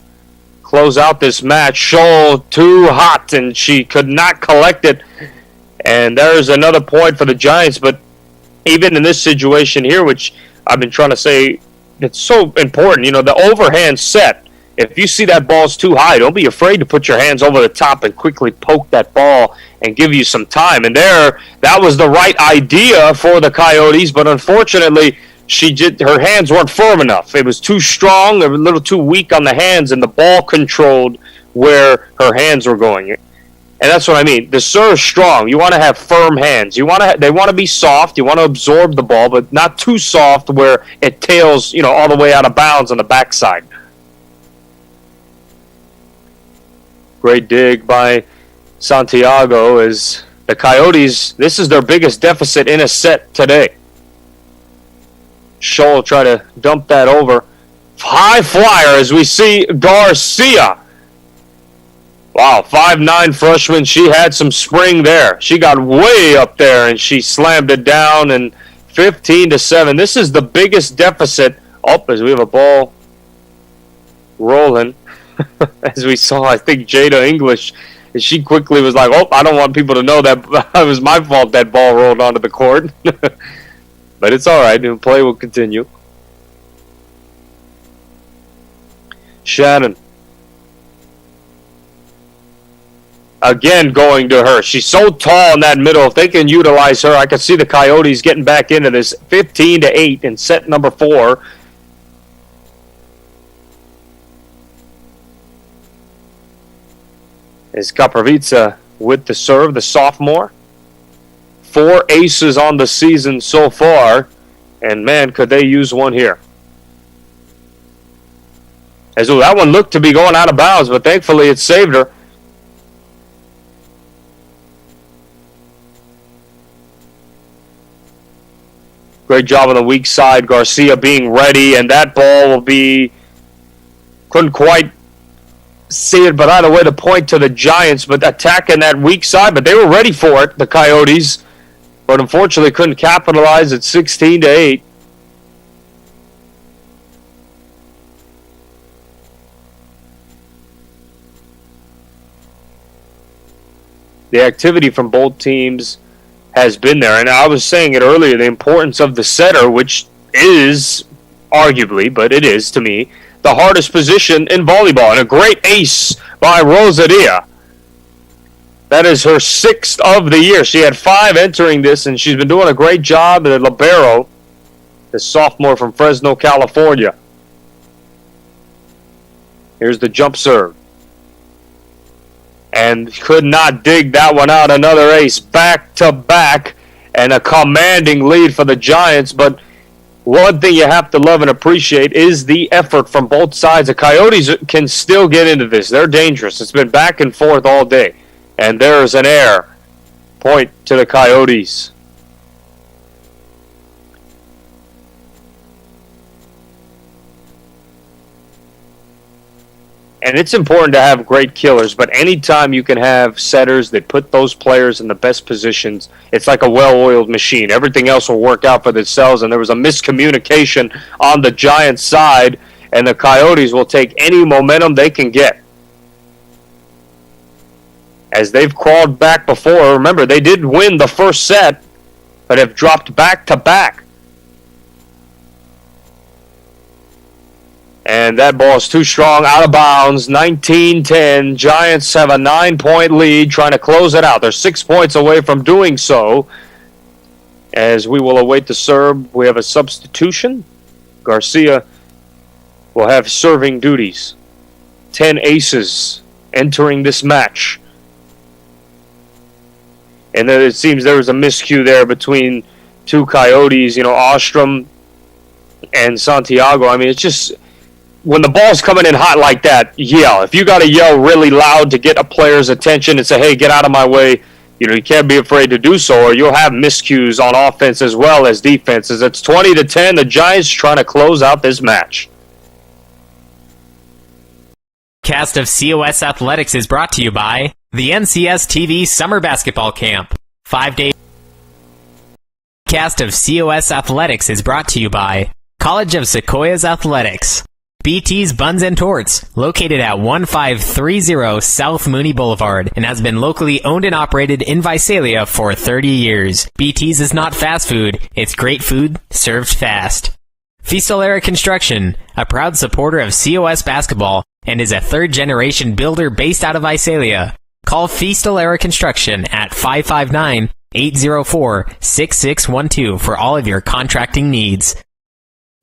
close out this match. Scholl too hot, and she could not collect it. And there's another point for the Giants. But even in this situation here, which I've been trying to say, it's so important. You know, the overhand set. If you see that ball's too high, don't be afraid to put your hands over the top and quickly poke that ball and give you some time. And there, that was the right idea for the Coyotes, but unfortunately, her hands weren't firm enough. It was too strong, a little too weak on the hands, and the ball controlled where her hands were going. And that's what I mean. The serve is strong. You want to have firm hands. They want to be soft. You want to absorb the ball, but not too soft where it tails, all the way out of bounds on the backside. Great dig by Santiago as the Coyotes, this is their biggest deficit in a set today. Scholl try to dump that over. High flyer as we see Garcia. Wow, 5'9" freshman. She had some spring there. She got way up there and she slammed it down, and 15-7. This is the biggest deficit. As we have a ball rolling. As we saw, I think Jada English, and she quickly was like, I don't want people to know that it was my fault that ball rolled onto the court. But it's all right. The play will continue. Shannon. Again going to her. She's so tall in that middle. If they can utilize her, I can see the Coyotes getting back into this. 15-8 in set number 4. Is Kapravica with the serve, the sophomore. 4 aces on the season so far, and man, could they use one here. As well, that one looked to be going out of bounds, but thankfully it saved her. Great job on the weak side, Garcia being ready, and that ball will be, couldn't quite see it, but either way, the point to the Giants, but attacking that weak side, but they were ready for it, the Coyotes, but unfortunately couldn't capitalize at 16-8. The activity from both teams has been there, and I was saying it earlier, the importance of the setter, which is arguably, but it is to me, the hardest position in volleyball, and a great ace by Rosaria. That is her 6th of the year. She had 5 entering this, and she's been doing a great job at libero, the sophomore from Fresno, California. Here's the jump serve. And could not dig that one out. Another ace back-to-back, and a commanding lead for the Giants. But one thing you have to love and appreciate is the effort from both sides. The Coyotes can still get into this. They're dangerous. It's been back and forth all day. And there's an error. Point to the Coyotes. And it's important to have great killers, but anytime you can have setters that put those players in the best positions, it's like a well-oiled machine. Everything else will work out for themselves, and there was a miscommunication on the Giants' side, and the Coyotes will take any momentum they can get. As they've crawled back before, remember, they did win the first set, but have dropped back-to-back. And that ball is too strong, out of bounds, 19-10. Giants have a 9-point lead, trying to close it out. They're 6 points away from doing so. As we will await the serve, we have a substitution. Garcia will have serving duties. 10 aces entering this match. And then it seems there was a miscue there between two Coyotes, Ostrom and Santiago. I mean, it's just, when the ball's coming in hot like that, yell. If you got to yell really loud to get a player's attention and say, hey, get out of my way, you can't be afraid to do so, or you'll have miscues on offense as well as defense. As it's 20-10, the Giants trying to close out this match. Cast of COS Athletics is brought to you by the NCS TV Summer Basketball Camp. 5-day cast of COS Athletics is brought to you by College of Sequoias Athletics. BT's Buns and Torts, located at 1530 South Mooney Boulevard, and has been locally owned and operated in Visalia for 30 years. BT's is not fast food, it's great food served fast. Fistolera Construction, a proud supporter of COS basketball, and is a third-generation builder based out of Visalia. Call Fistolera Construction at 559-804-6612 for all of your contracting needs.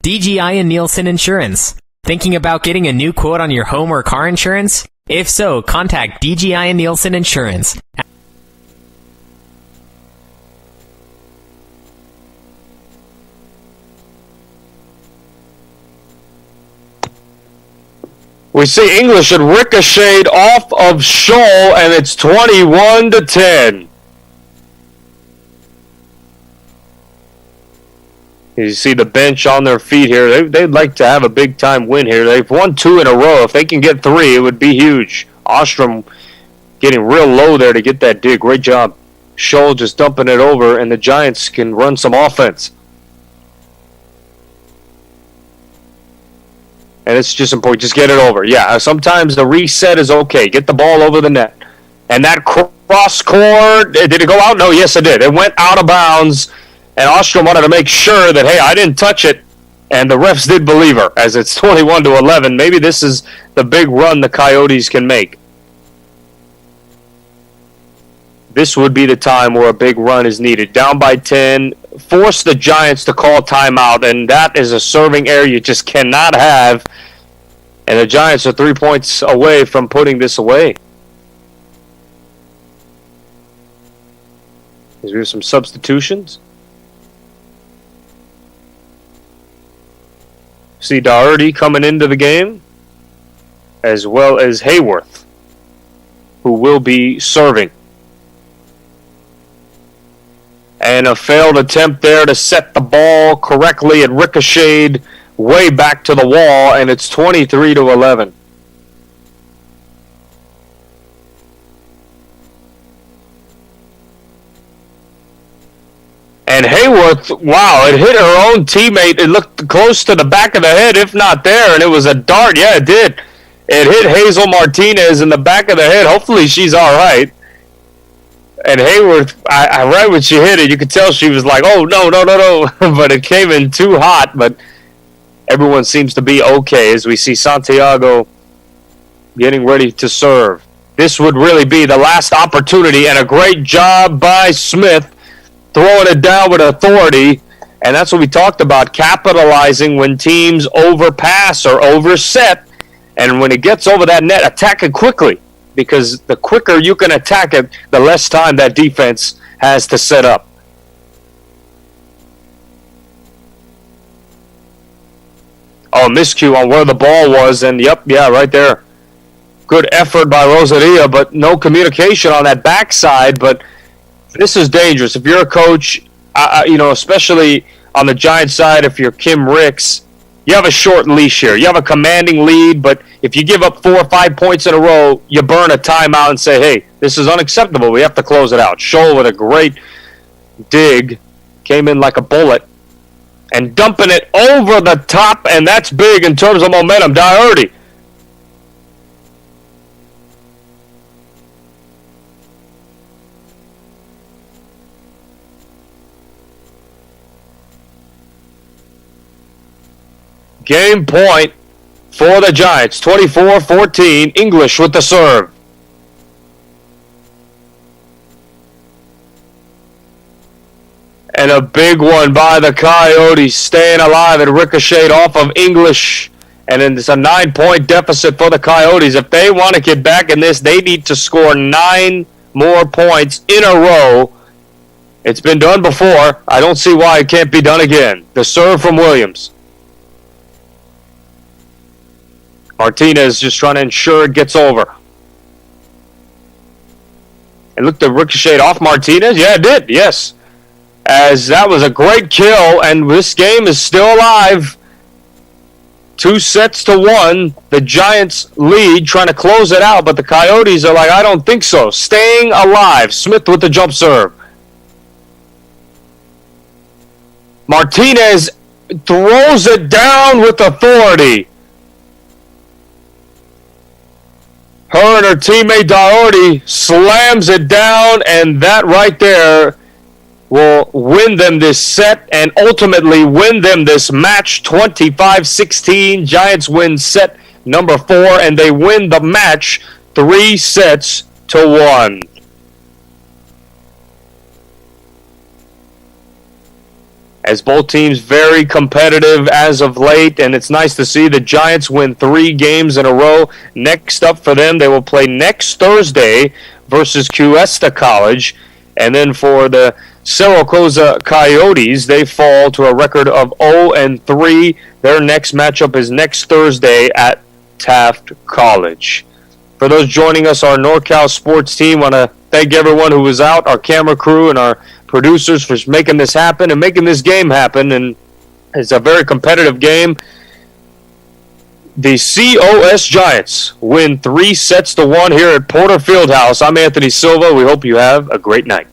DGI and Nielsen Insurance. Thinking about getting a new quote on your home or car insurance? If so, contact DGI and Nielsen Insurance. We see English had ricocheted off of Scholl, and it's 21-10. You see the bench on their feet here. They'd like to have a big-time win here. They've won 2 in a row. If they can get 3, it would be huge. Ostrom getting real low there to get that dig. Great job. Scholl just dumping it over, and the Giants can run some offense. And it's just important. Just get it over. Yeah, sometimes the reset is okay. Get the ball over the net. And that cross court, did it go out? No, yes, it did. It went out of bounds. And Ostrom wanted to make sure that, hey, I didn't touch it. And the refs did believe her, as it's 21-11. Maybe this is the big run the Coyotes can make. This would be the time where a big run is needed. Down by 10, force the Giants to call timeout, and that is a serving error you just cannot have. And the Giants are 3 points away from putting this away. As we have some substitutions. See Doherty coming into the game, as well as Hayworth, who will be serving. And a failed attempt there to set the ball correctly. It ricocheted way back to the wall, and it's 23-11. And Hayworth, wow, it hit her own teammate. It looked close to the back of the head, if not there, and it was a dart. Yeah, it did. It hit Hazel Martinez in the back of the head. Hopefully she's all right. And Hayworth, right when she hit it, you could tell she was like, oh, no. But it came in too hot, but everyone seems to be okay as we see Santiago getting ready to serve. This would really be the last opportunity, and a great job by Smith throwing it down with authority. And that's what we talked about, capitalizing when teams overpass or overset. And when it gets over that net, attack it quickly. Because the quicker you can attack it, the less time that defense has to set up. Oh, miscue on where the ball was, and right there. good effort by Rosaria, but no communication on that backside. But this is dangerous. If you're a coach, especially on the Giants side, if you're Kim Ricks, you have a short leash here. You have a commanding lead, but if you give up 4 or 5 points in a row, you burn a timeout and say, hey, this is unacceptable. We have to close it out. Scholl with a great dig. Came in like a bullet. And dumping it over the top, and that's big in terms of momentum. Doherty. Game point for the Giants. 24-14. English with the serve. And a big one by the Coyotes, staying alive. It ricocheted off of English. And it's a 9-point deficit for the Coyotes. If they want to get back in this, they need to score 9 more points in a row. It's been done before. I don't see why it can't be done again. The serve from Williams. Martinez just trying to ensure it gets over. And look, the ricochet off Martinez. Yeah, it did. Yes. As that was a great kill, and this game is still alive. 2-1. The Giants lead, trying to close it out, but the Coyotes are like, I don't think so. Staying alive. Smith with the jump serve. Martinez throws it down with authority. Her and her teammate Doherty slams it down, and that right there will win them this set and ultimately win them this match. 25-16. Giants win set number 4, and they win the match 3-1. As both teams very competitive as of late, and it's nice to see the Giants win 3 games in a row. Next up for them, they will play next Thursday versus Cuesta College. And then for the Cerro Coso Coyotes, they fall to a record of 0-3. Their next matchup is next Thursday at Taft College. For those joining us, our NorCal sports team, want to thank everyone who was out, our camera crew and our producers for making this happen and making this game happen. And it's a very competitive game. The COS Giants win 3-1 here at Porter Fieldhouse. I'm Anthony Silva. We hope you have a great night.